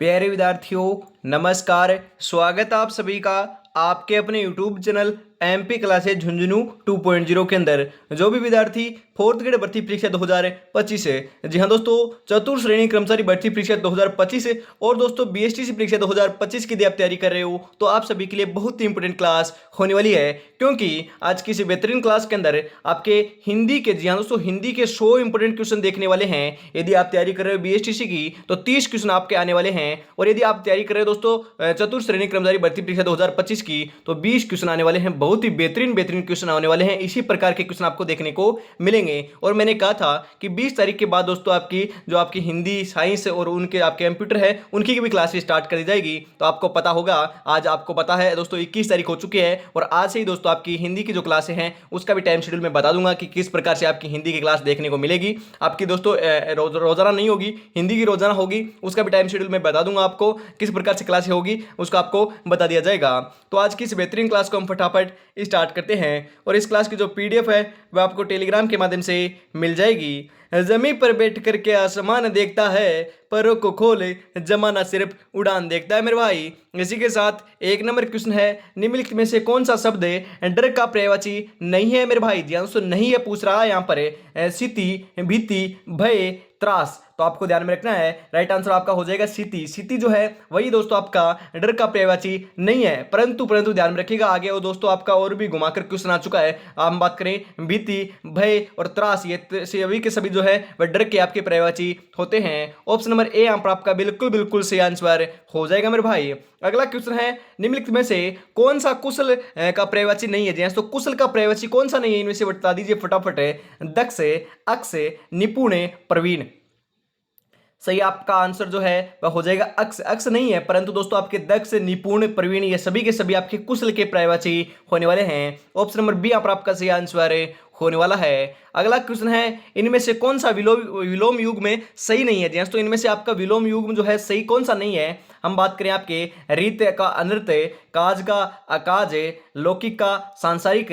प्यारे विद्यार्थियों, नमस्कार। स्वागत है आप सभी का आपके अपने YouTube channel MP classes Jhunjhunu 2.0 के अंदर। जो भी विद्यार्थी फोर्थ ग्रेड भर्ती परीक्षा 2025 है, जी हाँ दोस्तों, चतुर्थ श्रेणी कर्मचारी भर्ती परीक्षा 2025 है और दोस्तों BSTC परीक्षा 2025 की यदि आप तैयारी कर रहे हो तो आप सभी के लिए बहुत ही इंपॉर्टेंट क्लास होने वाली है, क्योंकि आज की इस बेहतरीन क्लास के अंदर आपके हिंदी के, जी हाँ दोस्तों, हिंदी के 100 इंपॉर्टेंट क्वेश्चन देखने वाले हैं। यदि आप तैयारी कर रहे हो BSTC की तो 30 क्वेश्चन आपके आने वाले हैं, और यदि आप तैयारी कर रहे हो दोस्तों चतुर्थ श्रेणी कर्मचारी भर्ती परीक्षा 2025 की तो 20 क्वेश्चन आने वाले हैं। बहुत ही बेहतरीन क्वेश्चन आने वाले हैं। इसी प्रकार के क्वेश्चन आपको देखने को मिलेंगे। और मैंने कहा था कि 20 तारीख के बाद दोस्तों आपकी हिंदी, साइंस और उनके आपके कंप्यूटर है, उनकी भी क्लास स्टार्ट कर दी जाएगी। तो आपको पता होगा, आज आपको पता है दोस्तों 21 तारीख हो चुकी है, और आज से ही दोस्तों आपकी हिंदी की जो क्लासें हैं उसका भी टाइम शेड्यूल मैं बता दूंगा कि किस प्रकार से आपकी हिंदी की क्लास देखने को मिलेगी। आपकी दोस्तों रोजाना नहीं होगी, हिंदी की रोजाना होगी, उसका भी टाइम शेड्यूल मैं बता दूंगा आपको। किस प्रकार से क्लास होगी उसका आपको बता दिया जाएगा। तो आज की इस बेहतरीन क्लास को हम फटाफट स्टार्ट करते हैं, और इस क्लास की जो PDF है वह आपको टेलीग्राम के माध्यम से मिल जाएगी। जमीन पर बैठ करके आसमान देखता है, परों को खोले जमाना सिर्फ उड़ान देखता है मेरे भाई। इसी के साथ एक नंबर क्वेश्चन है, निम्नलिखित में से कौन सा शब्द डर का पर्यायवाची नहीं है मेरे भाई? जी आंसर नहीं है पूछ रहा है यहाँ पर, स्थिति, भीति, भय, त्रास। तो आपको ध्यान में रखना है, राइट आंसर आपका हो जाएगा स्थिति। स्थिति जो है वही दोस्तों आपका डर का पर्यायवाची नहीं है, परंतु ध्यान में रखिएगा आगे वो दोस्तों आपका और भी घुमाकर क्वेश्चन आ चुका है। हम बात करें भीति, भय और त्रास, ये सभी के सभी जो है वह डर के आपके पर्यायवाची होते हैं। ऑप्शन नंबर ए यहाँ पर आपका बिल्कुल सही आंसर हो जाएगा मेरे भाई। अगला क्वेश्चन है, निम्नलिखित में से कौन सा कुशल का पर्यायवाची नहीं है? जी तो कुशल का पर्यायवाची कौन सा नहीं है, इनमें से बता दीजिए फटाफट। दक्ष, अक्ष, निपुण, प्रवीण। सही आपका आंसर जो है वह हो जाएगा अक्ष। अक्ष नहीं है, परंतु दोस्तों आपके दक्ष, निपुण, प्रवीण ये सभी के सभी आपके कुशल के पर्यायवाची होने वाले हैं। ऑप्शन नंबर बी पर आपका सही आंसर होने वाला है। अगला क्वेश्चन है, इनमें से कौन सा विलोम युग में सही नहीं है? जी तो इनमें से आपका विलोम युग में जो है सही कौन सा नहीं है? हम बात करें आपके रीत का अनृत, काज का अकाज, लौकिक का सांसारिक,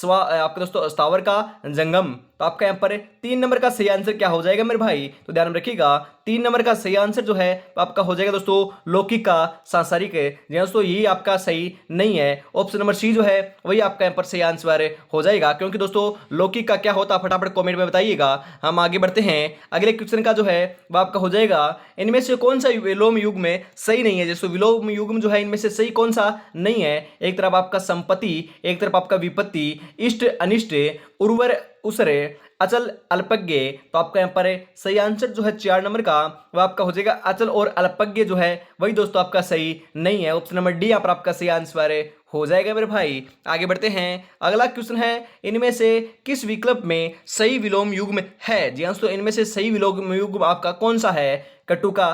आपका दोस्तों स्थावर का जंगम। तो आपका यहाँ पर 3 नंबर का सही आंसर क्या हो जाएगा मेरे भाई? तो ध्यान में रखिएगा 3 नंबर का सही आंसर जो है आपका हो जाएगा दोस्तों लौकिक का सांसारिक। जी दोस्तों ये आपका सही नहीं है। ऑप्शन नंबर सी जो है वही आपका यहाँ पर सही आंसर हो जाएगा, क्योंकि दोस्तों लौकिक का क्या होता फटाफट कमेंट में बताइएगा। हम आगे बढ़ते हैं, अगले क्वेश्चन का जो है वह आपका हो जाएगा, इनमें से कौन सा विलोम युग में सही नहीं है? जैसे विलोम युग में जो है इनमें से सही कौन सा नहीं है? एक तरफ आपका संपत्ति, एक तरफ आपका विपत्ति, इष्ट अनिष्ट, उर्वर उसरे, अचल अल्पज्ञ। तो आपका यहाँ पर सही आंसर जो है 4 नंबर का वह आपका हो जाएगा अचल और अल्पज्ञ जो है वही दोस्तों आपका सही नहीं है। ऑप्शन नंबर डी यहाँ पर आपका सही आंसर हो जाएगा मेरे भाई। आगे बढ़ते हैं, अगला क्वेश्चन है, इनमें से किस विकल्प में सही विलोम युग में है? जी तो इनमें से सही विलोम युग आपका कौन सा है? कटु का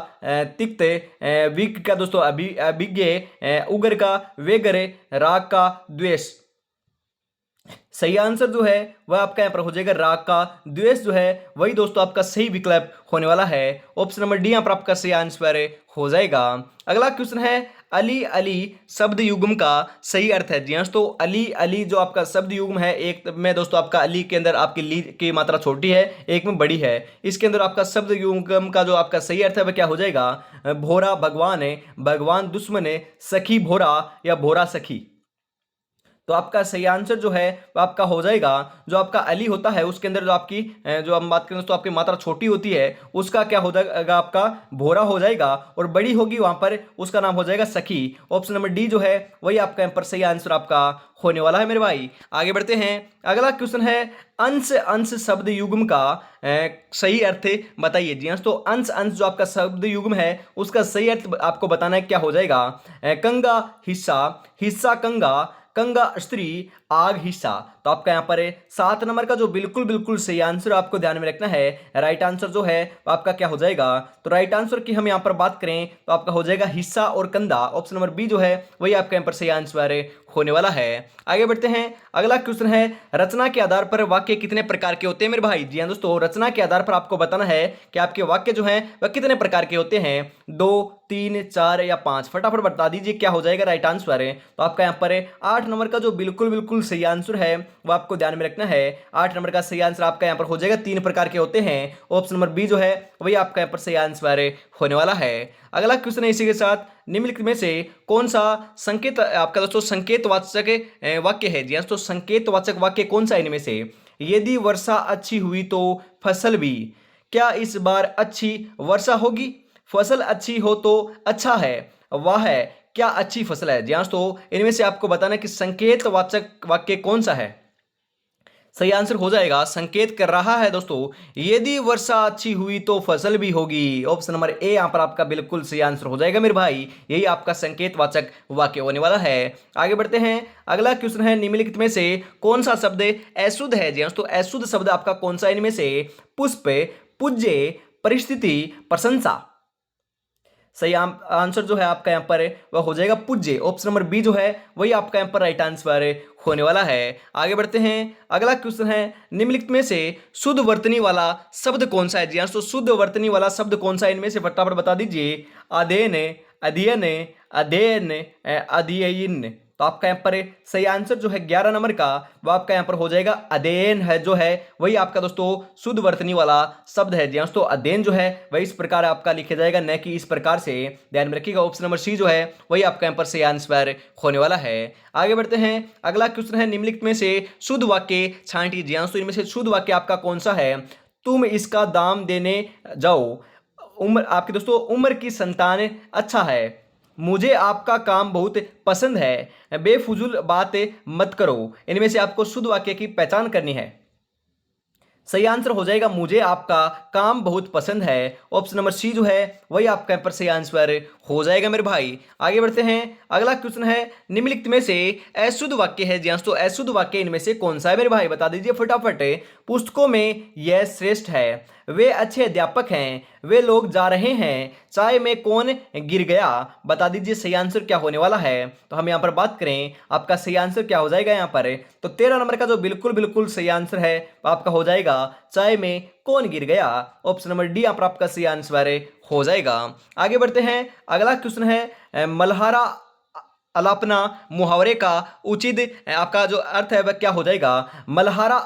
तिक्त, विग का दोस्तों अभिज्ञ, उग्र का वेगर, राग का द्वेष। सही आंसर जो है वह आपका यहाँ पर हो जाएगा राग का द्वेष जो है वही दोस्तों आपका सही विकल्प होने वाला है। ऑप्शन नंबर डी यहाँ पर आपका सही आंसर हो जाएगा। अगला क्वेश्चन है, अली अली शब्द युग्म का सही अर्थ है? जी तो अली अली जो आपका शब्द युग्म है, एक में दोस्तों आपका अली के अंदर आपकी ली की मात्रा छोटी है, एक में बड़ी है। इसके अंदर आपका शब्द युग्म का जो आपका सही अर्थ है वह क्या हो जाएगा? भोरा भगवान है, भगवान दुश्मन है, सखी भोरा या भोरा सखी। तो आपका सही आंसर जो है वो आपका हो जाएगा, जो आपका अली होता है उसके अंदर जो आपकी जो हम बात करें तो आपकी मात्रा छोटी होती है उसका क्या हो जाएगा? आपका भोरा हो जाएगा, और बड़ी होगी वहां पर उसका नाम हो जाएगा सखी। ऑप्शन नंबर डी जो है वही आपका यहाँ पर सही आंसर आपका होने वाला है मेरे भाई। आगे बढ़ते हैं, अगला क्वेश्चन है, अंश अंश शब्द युग्म का सही अर्थ बताइए। जी तो अंश अंश जो आपका शब्द युग्म है उसका सही अर्थ आपको बताना है, क्या हो जाएगा? कंगा हिस्सा, हिस्सा कंगा, कंगा स्त्री, आग हिस्सा। तो आपका यहाँ पर 7 नंबर का जो बिल्कुल सही आंसर आपको ध्यान में रखना है, राइट आंसर जो है आपका क्या हो जाएगा? तो राइट आंसर की हम यहाँ पर बात करें तो आपका हो जाएगा हिस्सा और कंधा। ऑप्शन नंबर बी जो है वही आपका यहाँ पर सही आंसर होने वाला है। आगे बढ़ते हैं, अगला क्वेश्चन है, रचना के आधार पर वाक्य कितने प्रकार के होते हैं मेरे भाई? जी हाँ दोस्तों, रचना के आधार पर आपको बताना है कि आपके वाक्य जो हैं वह कितने प्रकार के होते हैं, 2, 3, 4 या 5। फटाफट बता दीजिए क्या हो जाएगा राइट आंसर है। तो आपका यहाँ पर 8 नंबर का जो बिल्कुल सही आंसर है वो आपको ध्यान में रखना है। 8 नंबर का सही आंसर आपका यहाँ पर हो जाएगा। 3 प्रकार के होते हैं, ऑप्शन नंबर बी जो है वही आपका यहाँ पर सही आंसर होने वाला है। अगला क्वेश्चन है इसी के साथ, निम्नलिखित में से कौन सा संकेत आपका दोस्तों संकेतवाचक वाक्य है। जी दोस्तों संकेतवाचक वाक्य कौन सा इनमें से, यदि वर्षा अच्छी हुई तो फसल भी, क्या इस बार अच्छी वर्षा होगी, फसल अच्छी हो तो अच्छा है, वाह है, क्या अच्छी फसल है। जी दोस्तों इनमें से आपको बताना कि संकेतवाचक वाक्य कौन सा है। सही आंसर हो जाएगा, संकेत कर रहा है दोस्तों, यदि वर्षा अच्छी हुई तो फसल भी होगी। ऑप्शन नंबर ए यहां पर आपका बिल्कुल सही आंसर हो जाएगा मेरे भाई, यही आपका संकेतवाचक वाक्य होने वाला है। आगे बढ़ते हैं, अगला क्वेश्चन है, निम्नलिखित में से कौन सा शब्द अशुद्ध है। जी दोस्तों अशुद्ध शब्द आपका कौन सा इनमें से, पुष्प, पूज्य, परिस्थिति, प्रशंसा। सही आंसर जो है आपका यहाँ पर वह हो जाएगा पूज्य। ऑप्शन नंबर बी जो है वही आपका यहाँ पर राइट आंसर होने वाला है। आगे बढ़ते हैं, अगला क्वेश्चन है, निम्नलिखित में से शुद्ध वर्तनी वाला शब्द कौन सा है। जी तो शुद्ध वर्तनी वाला शब्द कौन सा है इनमें से, फटाफट बता दीजिए। अध्ययन, अध्ययन, अध्ययन, अध्ययन। तो आपका यहाँ पर सही आंसर जो है 11 नंबर का वो आपका यहाँ पर हो जाएगा अध्ययन है, जो है वही आपका दोस्तों शुद्ध वर्तनी वाला शब्द है। जी दोस्तों अध्ययन जो है वही इस प्रकार आपका लिखा जाएगा, न कि इस प्रकार से, ध्यान में रखिएगा। ऑप्शन नंबर सी जो है वही आपका यहाँ पर सही आंसर होने वाला है। आगे बढ़ते हैं, अगला क्वेश्चन है, निम्नलिखित में से शुद्ध वाक्य छांटिए। जी दोस्तों इनमें से शुद्ध वाक्य आपका कौन सा है, तुम इसका दाम देने जाओ, उम्र आपके दोस्तों उम्र की संतान अच्छा है, मुझे आपका काम बहुत पसंद है, बेफुजूल बातें मत करो। इनमें से आपको शुद्ध वाक्य की पहचान करनी है। सही आंसर हो जाएगा, मुझे आपका काम बहुत पसंद है। ऑप्शन नंबर सी जो है वही आपका यहाँ पर सही आंसर हो जाएगा मेरे भाई। आगे बढ़ते हैं, अगला क्वेश्चन है, निम्नलिखित में से अशुद्ध वाक्य है। जी तो अशुद्ध वाक्य इनमें से कौन सा है मेरे भाई, बता दीजिए फटाफट। पुस्तकों में यह श्रेष्ठ है, वे अच्छे अध्यापक हैं, वे लोग जा रहे हैं, चाय में कौन गिर गया। बता दीजिए सही आंसर क्या होने वाला है। तो हम यहाँ पर बात करें, आपका सही आंसर क्या हो जाएगा यहाँ पर, तो 13 नंबर का जो बिल्कुल बिल्कुल सही आंसर है आपका हो जाएगा चाय में कौन गिर गया। ऑप्शन नंबर डी यहाँ पर आपका सही आंसर हो जाएगा। आगे बढ़ते हैं, अगला क्वेश्चन है, मल्हारा अलापना मुहावरे का उचित आपका जो अर्थ है वह क्या हो जाएगा। मल्हारा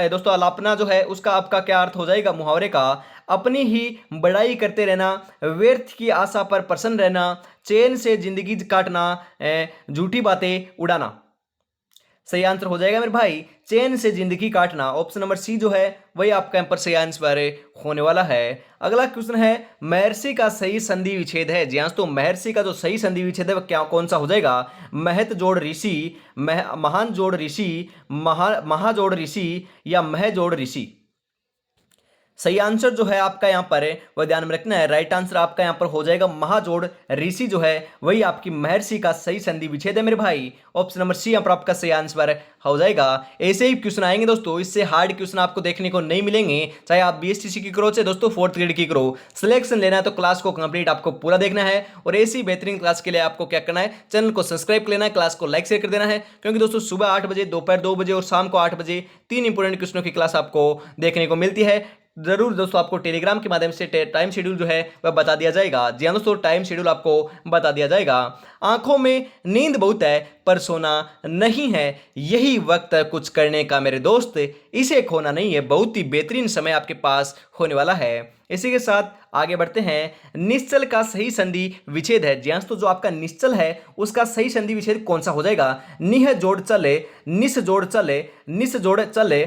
दोस्तों अलापना जो है उसका आपका क्या अर्थ हो जाएगा मुहावरे का, अपनी ही बड़ाई करते रहना, व्यर्थ की आशा पर प्रसन्न रहना, चैन से जिंदगी काटना, झूठी बातें उड़ाना। सही आंसर हो जाएगा मेरे भाई, चैन से जिंदगी काटना। ऑप्शन नंबर सी जो है वही आपका यहाँ पर सही आंसर होने वाला है। अगला क्वेश्चन है, महर्षि का सही संधि विच्छेद है। जी तो महर्षि का जो सही संधि विच्छेद है वह क्या कौन सा हो जाएगा, महत जोड़ ऋषि, महान जोड़ ऋषि, महाजोड़ ऋषि, या मह जोड़ ऋषि। सही आंसर जो है आपका यहाँ पर वह ध्यान में रखना है, राइट आंसर आपका यहाँ पर हो जाएगा महाजोड़ ऋषि जो है वही आपकी महर्षि का सही संधि विच्छेद है मेरे भाई। ऑप्शन नंबर सी यहाँ पर आपका सही आंसर हो जाएगा। ऐसे ही क्वेश्चन आएंगे दोस्तों, इससे हार्ड क्वेश्चन आपको देखने को नहीं मिलेंगे, चाहे आप बीएसटीसी की करो चाहे दोस्तों 4th ग्रेड की करो। सिलेक्शन लेना है तो क्लास को कंप्लीट आपको पूरा देखना है, और ऐसी बेहतरीन क्लास के लिए आपको क्या करना है, चैनल को सब्सक्राइब कर लेना है, क्लास को लाइक शेयर कर देना है, क्योंकि दोस्तों सुबह 8 बजे, दोपहर 2 बजे और शाम को 8 बजे 3 इंपोर्टेंट क्वेश्चनों की क्लास आपको देखने को मिलती है। जरूर दोस्तों आपको टेलीग्राम के माध्यम से टाइम शेड्यूल जो है वह बता दिया जाएगा। जी हाँ दोस्तों टाइम शेड्यूल आपको बता दिया जाएगा। आंखों में नींद बहुत है पर सोना नहीं है, यही वक्त है कुछ करने का मेरे दोस्त, इसे खोना नहीं है, बहुत ही बेहतरीन समय आपके पास होने वाला है। इसी के साथ आगे बढ़ते हैं, निश्चल का सही संधि विच्छेद है। जी हाँ तो जो आपका निश्चल है उसका सही संधि विच्छेद कौन सा हो जाएगा, निह जोड़ चले, निस जोड़ चले, निस जोड़ चले,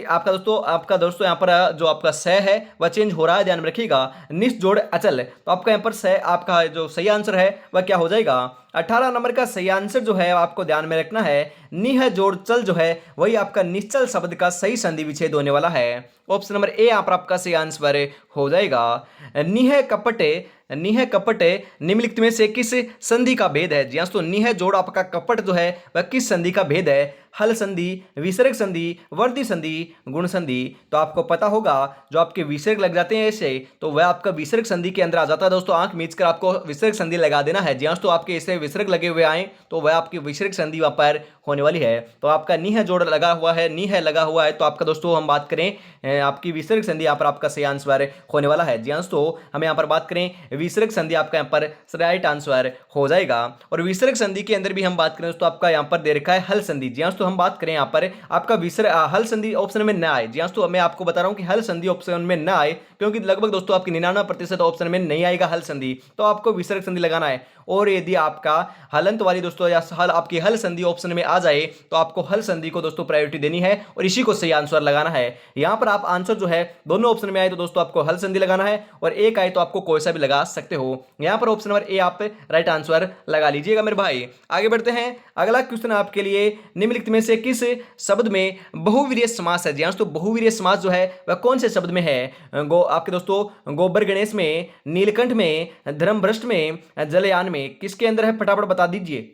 आपका दोस्तों यहाँ पर जो आपका स है वह चेंज हो रहा है, ध्यान में रखिएगा, निस जोड़ अचल। तो आपका यहाँ पर स आपका जो सही आंसर है वह क्या हो जाएगा, 18 नंबर का सही आंसर जो है आपको ध्यान में रखना है, निह जोड़ चल जो है वही आपका निश्चल शब्द का सही संधि विच्छेद होने वाला है। ऑप्शन नंबर ए यहाँ पर आपका सही आंसर हो जाएगा। निह कपटे, निह कपटे निम्नलिखित में से किस संधि का भेद है। जी हाँ तो निह जोड़ आपका कपट जो है वह किस संधि का भेद है, हल संधि, विसर्ग संधि, वर्ती संधि, गुण संधि। तो आपको पता होगा जो आपके विसर्ग लग जाते हैं ऐसे तो वह आपका विसर्ग संधि के अंदर आ जाता है दोस्तों, आंख मीच कर आपको विसर्ग संधि लगा देना है। जी हाँ तो आपके ऐसे विसर्ग लगे हुए आए तो वह आपकी विसर्ग संधि वहां पर होने वाली है। तो आपका निह जोड़ लगा हुआ है, निह लगा हुआ है, तो आपका दोस्तों हम बात करें आपकी विसर्ग संधि यहाँ पर आपका सही आंसर होने वाला है। जी हाँ दोस्तों, हम यहाँ पर बात करें विसर्ग संधि आपका यहाँ पर राइट आंसर हो जाएगा। और विसर्ग संधि के अंदर भी हम बात करें दोस्तों, आपका यहाँ पर दे रखा है हल संधि। जी हाँ दोस्तों, हम बात करें यहाँ पर आपका हल संधि ऑप्शन में न आए। जी हाँ दोस्तों, मैं आपको बता रहा हूँ कि हल संधि ऑप्शन में न आए, क्योंकि लगभग दोस्तों आपकी 99% ऑप्शन में नहीं आएगा हल संधि, तो आपको विसर्ग संधि लगाना है। और यदि आपका हलंत वाली दोस्तों या हल आपकी हल संधि ऑप्शन में आ जाए तो आपको हल संधि को दोस्तों प्रायोरिटी देनी है और इसी को सही आंसर लगाना है। यहां पर आप आंसर जो है दोनों ऑप्शन में आए तो दोस्तों आपको हल संधि लगाना है, और एक आए तो आपको कोई सा भी लगा सकते हो। यहां पर ऑप्शन नंबर ए आप राइट आंसर लगा लीजिएगा मेरे भाई। आगे बढ़ते हैं, अगला क्वेश्चन आपके लिए निम्नलिखित में से किस शब्द में बहुवीर्य समास है। जी हाँ, तो बहुवीर्य समास जो है वह कौन से शब्द में है? आपके दोस्तों गोबर गणेश में, नीलकंठ में, धर्मभ्रष्ट में, जलयान में, किसके अंदर है? फटाफट बता दीजिए।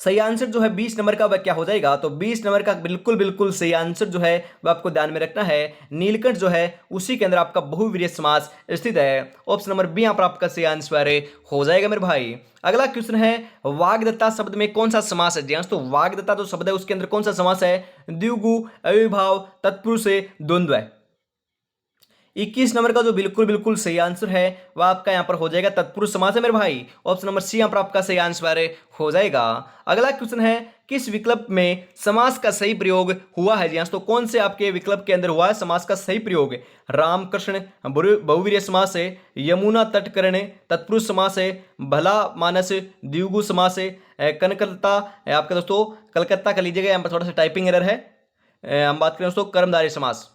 सही आंसर जो है 20 नंबर का वह क्या हो जाएगा? तो 20 नंबर का बिल्कुल बिल्कुल सही आंसर जो है वह आपको ध्यान में रखना है। नीलकंठ जो है उसी के अंदर आपका बहुवीर्य समास स्थित है। ऑप्शन नंबर बी यहाँ पर आपका सही आंसर हो जाएगा मेरे भाई। अगला क्वेश्चन है, वाग्दत्ता शब्द में कौन सा समास है? जी हाँ, तो वाग्दत्ता जो शब्द है उसके अंदर कौन सा समास है? द्विगु, अविभाव, तत्पुरुष, द्वंद्व। 21 नंबर का जो बिल्कुल बिल्कुल सही आंसर है वह आपका यहां पर हो जाएगा तत्पुरुष समास है मेरे भाई। ऑप्शन नंबर सी यहां पर आपका सही आंसर हो जाएगा। अगला क्वेश्चन है, किस विकल्प में समास का सही प्रयोग हुआ है? जी हाँ, तो कौन से आपके विकल्प के अंदर हुआ है समास का सही प्रयोग? रामकृष्ण बहुवीर्य समास है, यमुना तटकर्ण तत्पुरुष समास है, भला मानस द्विगु समास है, कनकलता आपका दोस्तों कलकत्ता का लीजिएगा, यहाँ पर थोड़ा सा टाइपिंग एरर है। हम बात करें दोस्तों कर्मधारय समास।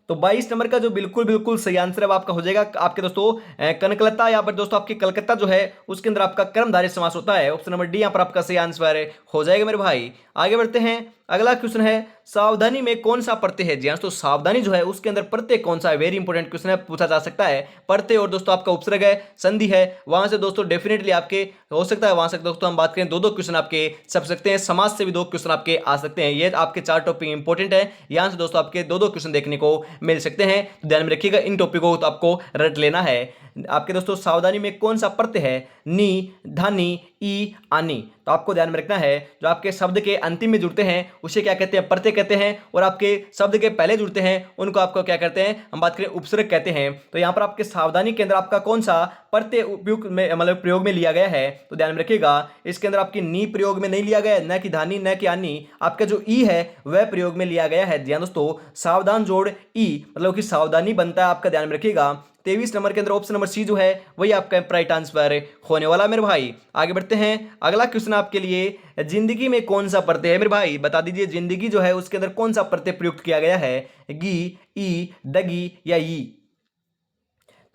तो 22 नंबर का जो बिल्कुल बिल्कुल सही आंसर है वो आपका हो जाएगा आपके दोस्तों कनकलता। यहाँ पर दोस्तों आपकी कलकत्ता जो है उसके अंदर आपका कर्मधारय समास होता है। ऑप्शन नंबर डी यहाँ पर आपका सही आंसर हो जाएगा मेरे भाई। आगे बढ़ते हैं, अगला क्वेश्चन है, सावधानी में कौन सा प्रत्यय है? जी हाँ, तो सावधानी जो है उसके अंदर प्रत्यय कौन सा है? वेरी इंपॉर्टेंट क्वेश्चन है, पूछा जा सकता है। प्रत्यय और दोस्तों आपका उपसर्ग है, संधि है, वहां से दोस्तों डेफिनेटली आपके हो सकता है, वहां से दोस्तों हम बात करें दो क्वेश्चन आपके छप सकते हैं, समाज से भी 2 क्वेश्चन आपके आ सकते हैं। ये आपके 4 टॉपिक इंपॉर्टेंट है, यहां से दोस्तों आपके 2 क्वेश्चन देखने को मिल सकते हैं। तो ध्यान में रखिएगा, इन टॉपिकों को तो आपको रट लेना है। आपके दोस्तों सावधानी में कौन सा प्रत्यय है? नी, धानी, ई, आनी। तो आपको ध्यान में रखना है, जो आपके शब्द के अंतिम में जुड़ते हैं उसे क्या कहते हैं? प्रत्यय कहते हैं, और आपके शब्द के पहले जुड़ते हैं उनको आपको क्या कहते हैं? हम बात करें उपसर्ग कहते हैं। तो यहां पर आपके सावधानी के अंदर आपका कौन सा प्रत्यय उपयुक्त में मतलब प्रयोग में लिया गया है? तो ध्यान में रखिएगा, इसके अंदर आपकी नी प्रयोग में नहीं लिया गया है, न कि धानी न कि आनी। आपका जो ई है वह प्रयोग में लिया गया है। ध्यान दोस्तों, सावधान जोड़ ई मतलब कि सावधानी बनता है, आपका ध्यान में रखिएगा। 23 नंबर के अंदर ऑप्शन नंबर सी जो है वही आपका राइट आंसर होने वाला मेरे भाई। आगे बढ़ते हैं, अगला क्वेश्चन आपके लिए, जिंदगी में कौन सा प्रत्यय है मेरे भाई? बता दीजिए, जिंदगी जो है उसके अंदर कौन सा प्रत्यय प्रयुक्त किया गया है? गी, ई, दगी या ई?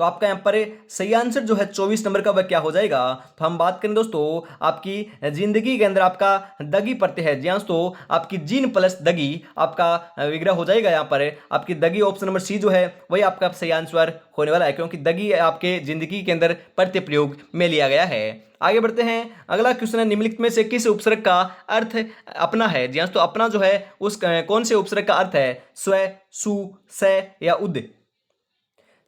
तो आपका यहाँ पर सही आंसर जो है 24 नंबर का वह क्या हो जाएगा? तो हम बात करें दोस्तों आपकी जिंदगी के अंदर आपका दगी प्रत्यय है। जी हाँ दोस्तों, आपकी जीन प्लस दगी आपका विग्रह हो जाएगा। यहाँ पर आपकी दगी ऑप्शन नंबर सी जो है वही आपका सही आंसर होने वाला है, क्योंकि दगी आपके जिंदगी के अंदर प्रत्यय प्रयोग में लिया गया है। आगे बढ़ते हैं, अगला क्वेश्चन है, निम्नलिखित में से किस उपसर्ग का अर्थ अपना है? जी हाँ, तो अपना जो है उस कौन से उपसर्ग का अर्थ है? स्व, सु, स या उद?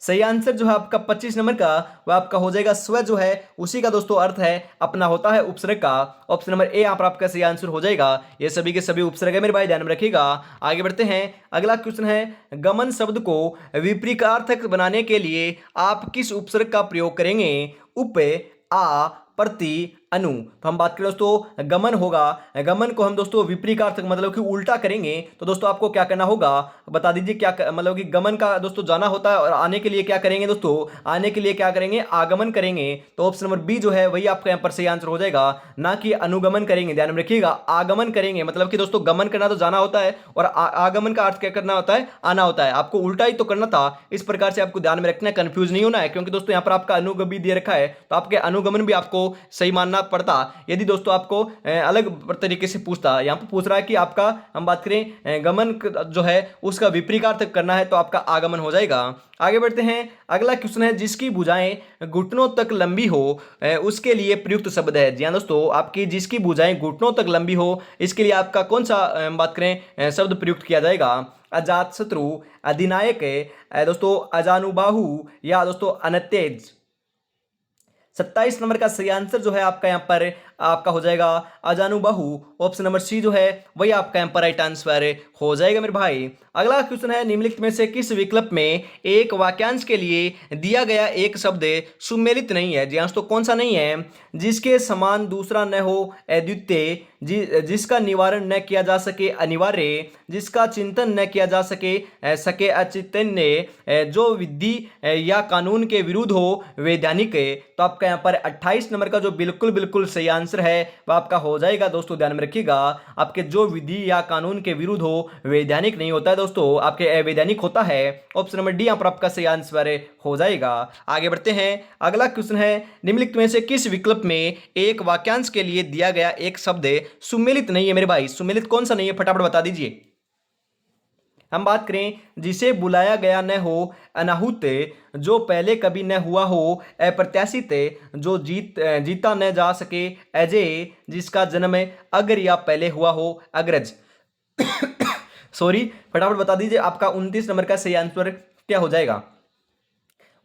सही आंसर जो है आपका 25 नंबर का वह आपका हो जाएगा स्व, जो है उसी का दोस्तों अर्थ है अपना होता है उपसर्ग का। ऑप्शन नंबर ए यहाँ पर आपका सही आंसर हो जाएगा। ये सभी के सभी उपसर्ग है मेरे भाई, ध्यान में रखिएगा। आगे बढ़ते हैं, अगला क्वेश्चन है, गमन शब्द को विपरीतार्थक बनाने के लिए आप किस उपसर्ग का प्रयोग करेंगे? उप, आ, प्रति, अनु। तो हम बात करें दोस्तों गमन होगा, गमन को हम दोस्तों विपरीतार्थक मतलब कि उल्टा करेंगे। तो दोस्तों आपको क्या करना होगा, बता दीजिए क्या मतलब कि गमन का दोस्तों जाना होता है, और आने के लिए क्या करेंगे दोस्तों? आने के लिए क्या करेंगे? आगमन करेंगे। तो ऑप्शन नंबर बी जो है वही आपका यहाँ पर सही आंसर हो जाएगा, ना कि अनुगमन करेंगे। ध्यान में रखिएगा, आगमन करेंगे मतलब कि दोस्तों गमन करना तो जाना होता है, और आगमन का अर्थ क्या करना होता है? आना होता है। आपको उल्टा ही तो करना था, इस प्रकार से आपको ध्यान में रखना है, कंफ्यूज नहीं होना है, क्योंकि दोस्तों यहाँ पर आपका अनुगम भी दे रखा है, तो आपके अनुगमन भी आपको सही मानना पड़ता यदि दोस्तों आपको अलग तरीके से पूछता। यहां पर पूछ रहा है कि आपका हम बात करें गमन जो है उसका विपरीतार्थ करना है, तो आपका आगमन हो जाएगा। आगे बढ़ते हैं, अगला क्वेश्चन है, जिसकी भुजाएं घुटनों तक लंबी हो उसके लिए प्रयुक्त शब्द है। जी हाँ दोस्तों, आपकी जिसकी भुजाएं घुटनों तक लंबी हो इसके लिए आपका कौन सा हम बात करें शब्द प्रयुक्त किया जाएगा? अजात शत्रु, अधिनायक, दोस्तों अजानुबाहु या दोस्तों अनतेज? 27 नंबर का सही आंसर जो है आपका यहाँ पर आपका हो जाएगा अजानुबाहु। ऑप्शन नंबर सी जो है वही आपका यहाँ पर राइट आंसर हो जाएगा मेरे भाई। अगला क्वेश्चन है, निम्नलिखित में से किस विकल्प में एक वाक्यांश के लिए दिया गया एक शब्द सुमेलित नहीं है? जी हाँ, तो कौन सा नहीं है? जिसके समान दूसरा न हो अद्वितीय, जिसका निवारण न किया जा सके अनिवार्य, जिसका चिंतन न किया जा सके अचिंतनीय, जो विधि या कानून के विरुद्ध हो वैधानिक। तो आपका यहाँ पर 28 नंबर का जो बिल्कुल बिल्कुल सही आंसर है वह आपका हो जाएगा दोस्तों। ध्यान में रखिएगा, आपके जो विधि या कानून के विरुद्ध हो वैधानिक नहीं होता है दोस्तों, आपके अवैधानिक होता है। ऑप्शन नंबर डी यहाँ पर आपका सही आंसर हो जाएगा। आगे बढ़ते हैं, अगला क्वेश्चन है, निम्नलिखित में से किस विकल्प में एक वाक्यांश के लिए दिया गया एक शब्द सुमेलित नहीं है मेरे भाई? सुमेलित कौन सा नहीं है, फटाफट बता दीजिए। हम बात करें, जिसे बुलाया गया न हो अनाहुत, जो पहले कभी न हुआ हो अप्रत्याशित, जो जीता न जा सके अजय, जिसका जन्म अगर या पहले हुआ हो अग्रज। सॉरी, फटाफट बता दीजिए आपका 29 नंबर का सही आंसर क्या हो जाएगा?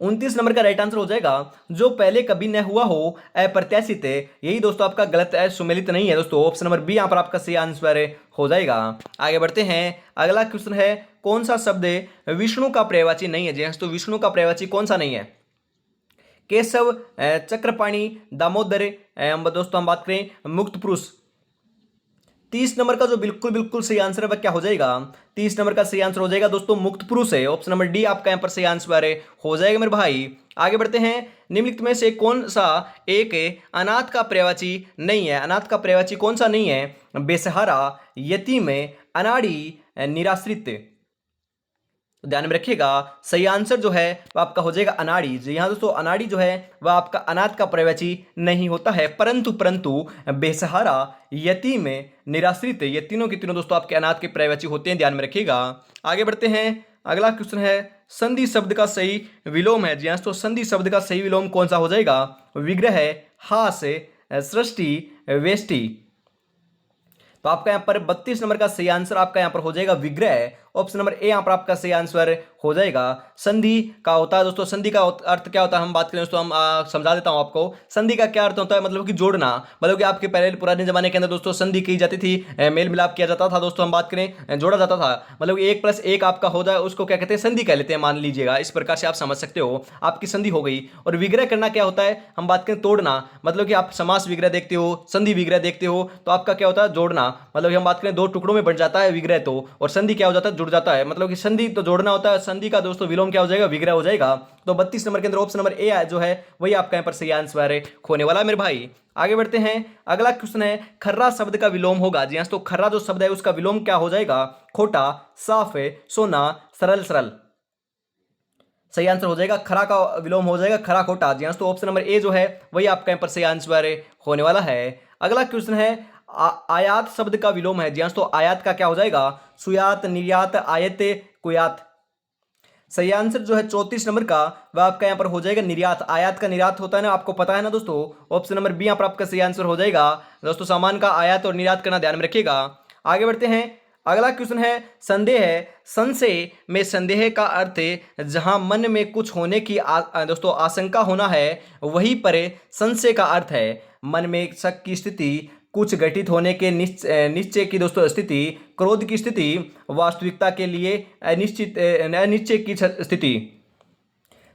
29 नंबर का राइट आंसर हो जाएगा जो पहले कभी न हुआ हो अप्रत्याशित। यही दोस्तों आपका गलत है, सुमेलित नहीं है दोस्तों। ऑप्शन नंबर बी यहाँ पर आपका सही आंसर हो जाएगा। आगे बढ़ते हैं, अगला क्वेश्चन है, कौन सा शब्द विष्णु का पर्यायवाची नहीं है? जी हाँ, तो विष्णु का पर्यायवाची कौन सा नहीं है? केशव, चक्रपाणी, दामोदर, दोस्तों हम बात करें मुक्त पुरुष। 30 नंबर का जो बिल्कुल बिल्कुल सही आंसर है वह क्या हो जाएगा? 30 नंबर का सही आंसर हो जाएगा दोस्तों मुक्त पुरुष है। ऑप्शन नंबर डी आपका यहाँ पर सही आंसर हो जाएगा मेरे भाई। आगे बढ़ते हैं, निम्नलिखित में से कौन सा एक अनाथ का पर्यायवाची नहीं है? अनाथ का पर्यायवाची कौन सा नहीं है? बेसहारा, यतीम, अनाड़ी, निराश्रित। ध्यान में रखिएगा, सही आंसर जो है वह आपका हो जाएगा अनाड़ी। जी हाँ दोस्तों, अनाड़ी जो है वह आपका अनाथ का पर्यायवाची नहीं होता है, परंतु बेसहारा, यतीम, निराश्रित, ये तीनों के तीनों दोस्तों आपके अनाथ के पर्यायवाची होते हैं। ध्यान में रखिएगा। आगे बढ़ते हैं, अगला क्वेश्चन है, संधि शब्द का सही विलोम है? जी हाँ, तो संधि शब्द का सही विलोम कौन सा हो जाएगा? विग्रह, हास, सृष्टि, वेष्टि। तो आपका यहाँ पर 32 नंबर का सही आंसर आपका यहाँ पर हो जाएगा विग्रह। ऑप्शन नंबर ए यहाँ पर आपका सही आंसर हो जाएगा। संधि का होता है दोस्तों, संधि का अर्थ क्या होता है हम बात करें दोस्तों, हम समझा देता हूँ आपको। संधि का क्या अर्थ होता है? मतलब कि जोड़ना, मतलब कि आपके पहले पुराने जमाने के अंदर दोस्तों संधि की जाती थी, मेल मिलाप किया जाता था दोस्तों, हम बात करें जोड़ा जाता था, मतलब 1+1 आपका हो जाए उसको क्या कहते हैं? संधि कह लेते हैं, मान लीजिएगा। इस प्रकार से आप समझ सकते हो, आपकी संधि हो गई। और विग्रह करना क्या होता है? हम बात करें तोड़ना, मतलब कि आप समास विग्रह देखते हो, संधि विग्रह देखते हो, तो आपका क्या होता है? जोड़ना, मतलब कि हम बात करें दो टुकड़ों में बन जाता है विग्रह तो, और संधि क्या हो जाता है? जुड़ जाता है, मतलब कि संधि तो जोड़ना होता है, संधि का दोस्तों विलोम क्या हो जाएगा? विग्रह हो जाएगा। तो 32 नंबर के अंदर ऑप्शन नंबर ए जो है वही आपका यहाँ पर सही आंसर होने वाला है मेरे भाई। आगे बढ़ते हैं, अगला क्वेश्चन है, खर्रा शब्द का विलोम होगा? जी हाँ, तो खर्रा जो शब्द है उसका विलोम क्या हो जाएगा? खोटा, साफ, सोना, सरल सरल। सही आंसर हो जाएगा, खरा का विलोम हो जाएगा खरा खोटा। जी हाँ, तो ऑप्शन नंबर ए जो है वही आपका यहाँ पर सही आंसर होने वाला है। अगला क्वेश्चन है, आयात शब्द का विलोम है? जी हाँ, तो आयात का क्या हो जाएगा? सुयात, निर्यात, आयत, कुयात। सही आंसर जो है 34 नंबर का वह आपका यहाँ पर हो जाएगा निर्यात। आयात का निर्यात होता है ना, आपको पता है ना दोस्तों। ऑप्शन नंबर बी यहाँ पर आपका सही आंसर हो जाएगा दोस्तों, सामान का आयात और निर्यात करना, ध्यान में रखिएगा। आगे बढ़ते हैं, अगला क्वेश्चन है, संदेह है, संशय में संदेह का अर्थ जहां मन में कुछ होने की दोस्तों आशंका होना है, वहीं पर संशय का अर्थ है मन में शक की स्थिति, कुछ घटित होने के निश्चय की दोस्तों स्थिति, क्रोध की स्थिति, वास्तविकता के लिए अनिश्चय की स्थिति।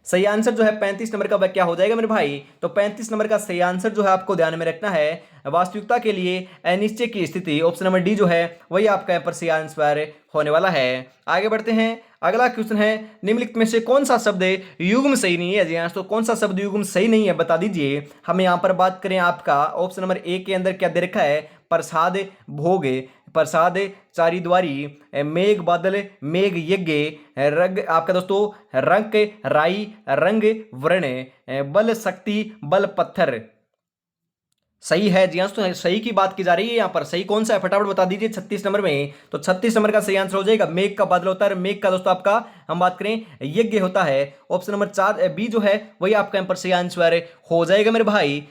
सही आंसर जो है 35 नंबर का वह क्या हो जाएगा मेरे भाई? तो 35 नंबर का सही आंसर जो है आपको ध्यान में रखना है, वास्तविकता के लिए अनिश्चय की स्थिति। ऑप्शन नंबर डी जो है वही आपका यहाँ पर सही आंसर होने वाला है। आगे बढ़ते हैं, अगला क्वेश्चन है, निम्नलिखित में से कौन सा शब्द युग्म सही नहीं है? जी हाँ, तो कौन सा शब्द युग्म सही नहीं है बता दीजिए। हम यहाँ पर बात करें आपका ऑप्शन नंबर ए के अंदर क्या दे रखा है? प्रसाद, भोग, प्रसाद, चारिद्वारी, मेघ बादल, मेघ यज्ञ, रग आपका दोस्तों रंग, राई, रंग, वर्ण, बल शक्ति, बल पत्थर। सही है जी हाँ, तो सही की बात की जा रही है यहाँ पर। सही कौन सा है फटाफट बता दीजिए 36 नंबर में। तो 36 नंबर का सही आंसर हो जाएगा मेघ का बादल होता है, मेघ का दोस्तों आपका हम बात करें यज्ञ होता है। ऑप्शन नंबर 4 बी जो है वही आपका यहाँ पर सही आंसर हो जाएगा मेरे भाई।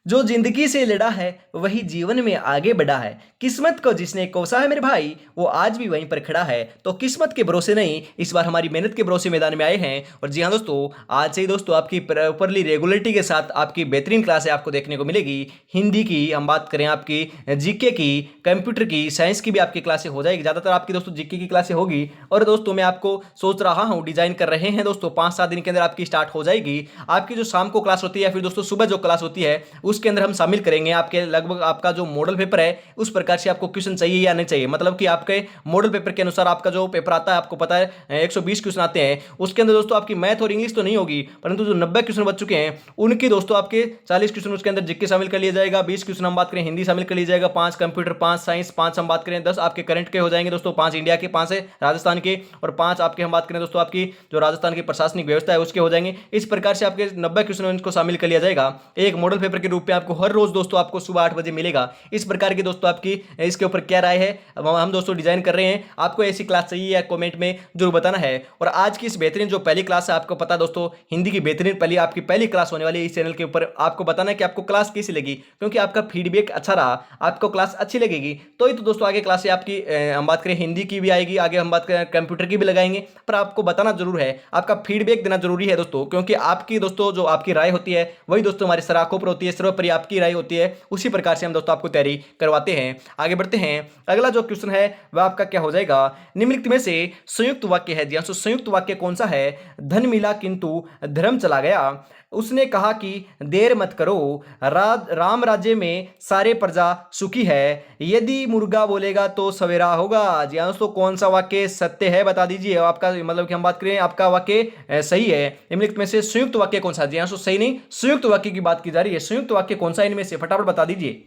जो जिंदगी से लड़ा है वही जीवन में आगे बढ़ा है। किस्मत को जिसने कोसा है मेरे भाई, वो आज भी वहीं पर खड़ा है। तो किस्मत के भरोसे नहीं, इस बार हमारी मेहनत के भरोसे मैदान में आए हैं। और जी हाँ दोस्तों, आज से ही दोस्तों आपकी प्रॉपरली रेगुलरिटी के साथ आपकी बेहतरीन क्लासें आपको देखने को मिलेगी। हिंदी की हम बात करें, आपकी जीके की, कंप्यूटर की, साइंस की भी आपकी क्लासें हो जाएगी। ज़्यादातर आपकी दोस्तों जीके की क्लासें होगी। और दोस्तों मैं आपको सोच रहा हूँ, डिजाइन कर रहे हैं दोस्तों, 5-7 दिन के अंदर आपकी स्टार्ट हो जाएगी। आपकी जो शाम को क्लास होती है या फिर दोस्तों सुबह जो क्लास होती है उसके अंदर हम शामिल करेंगे आपके लगभग आपका जो मॉडल पेपर है उस प्रकार से आपको क्वेश्चन चाहिए या नहीं चाहिए। मतलब कि आपके मॉडल पेपर के अनुसार आपका जो पेपर आता है, आपको पता है 120 क्वेश्चन आते हैं। उसके अंदर दोस्तों आपकी मैथ और इंग्लिश तो नहीं होगी, परंतु जो 90 क्वेश्चन बच चुके हैं उनकी दोस्तों आपके 40 क्वेश्चन उसके अंदर जीके शामिल कर लिया जाएगा। 20 क्वेश्चन हम बात करें हिंदी शामिल कर लिया जाएगा। 5 कंप्यूटर, 5 साइंस, 5 हम बात करें 10 आपके करंट के हो जाएंगे दोस्तों। 5 इंडिया के, 5 है राजस्थान के, और 5 आपके हम बात करें दोस्तों आपकी जो राजस्थान की प्रशासनिक व्यवस्था है उसके हो जाएंगे। इस प्रकार से आपके 90 क्वेश्चन को शामिल कर लिया जाएगा। एक मॉडल पेपर के रूप में आपको हर रोज दोस्तों आपको सुबह 8 बजे मिलेगा। इस प्रकार की दोस्तों आपकी इसके ऊपर क्या राय है हम दोस्तों डिजाइन कर रहे हैं। आपको ऐसी क्लास चाहिए या कमेंट में जरूर बताना है। और आज की इस बेहतरीन जो पहली क्लास है, आपको पता दोस्तों हिंदी की बेहतरीन आपकी पहली क्लास होने वाली है इस चैनल के ऊपर। आपको बताना है कि आपको क्लास कैसी लगी, क्योंकि आपका फीडबैक अच्छा रहा, आपको क्लास अच्छी लगेगी तो ही तो दोस्तों आगे क्लास आपकी हम बात करें हिंदी की भी आएगी, आगे हम बात करें कंप्यूटर की भी लगाएंगे। पर आपको बताना जरूर है, आपका फीडबैक देना जरूरी है दोस्तों, क्योंकि आपकी दोस्तों जो आपकी राय होती है वही दोस्तों हमारे सर आंखों पर होती है, सर्वोपरि आपकी राय होती है। उसी प्रकार से हम दोस्तों आपको तैयारी करवाते हैं। आगे बढ़ते हैं। अगला जो क्वेश्चन है वह आपका क्या हो जाएगा, निम्नलिखित में से संयुक्त वाक्य है। जी हाँ, संयुक्त वाक्य कौन सा है। धन मिला किंतु धर्म चला गया, उसने कहा कि देर मत करो, राम राज्य में सारे प्रजा सुखी है, यदि मुर्गा बोलेगा तो सवेरा होगा। जी हाँ दोस्तों, कौन सा वाक्य सत्य है बता दीजिए। आपका मतलब कि हम बात करें आपका वाक्य सही है। निम्नलिखित में से संयुक्त वाक्य कौन सा। जी हाँ, सही नहीं, संयुक्त वाक्य की बात की जा रही है। संयुक्त वाक्य कौन सा इनमें से, फटाफट बता दीजिए।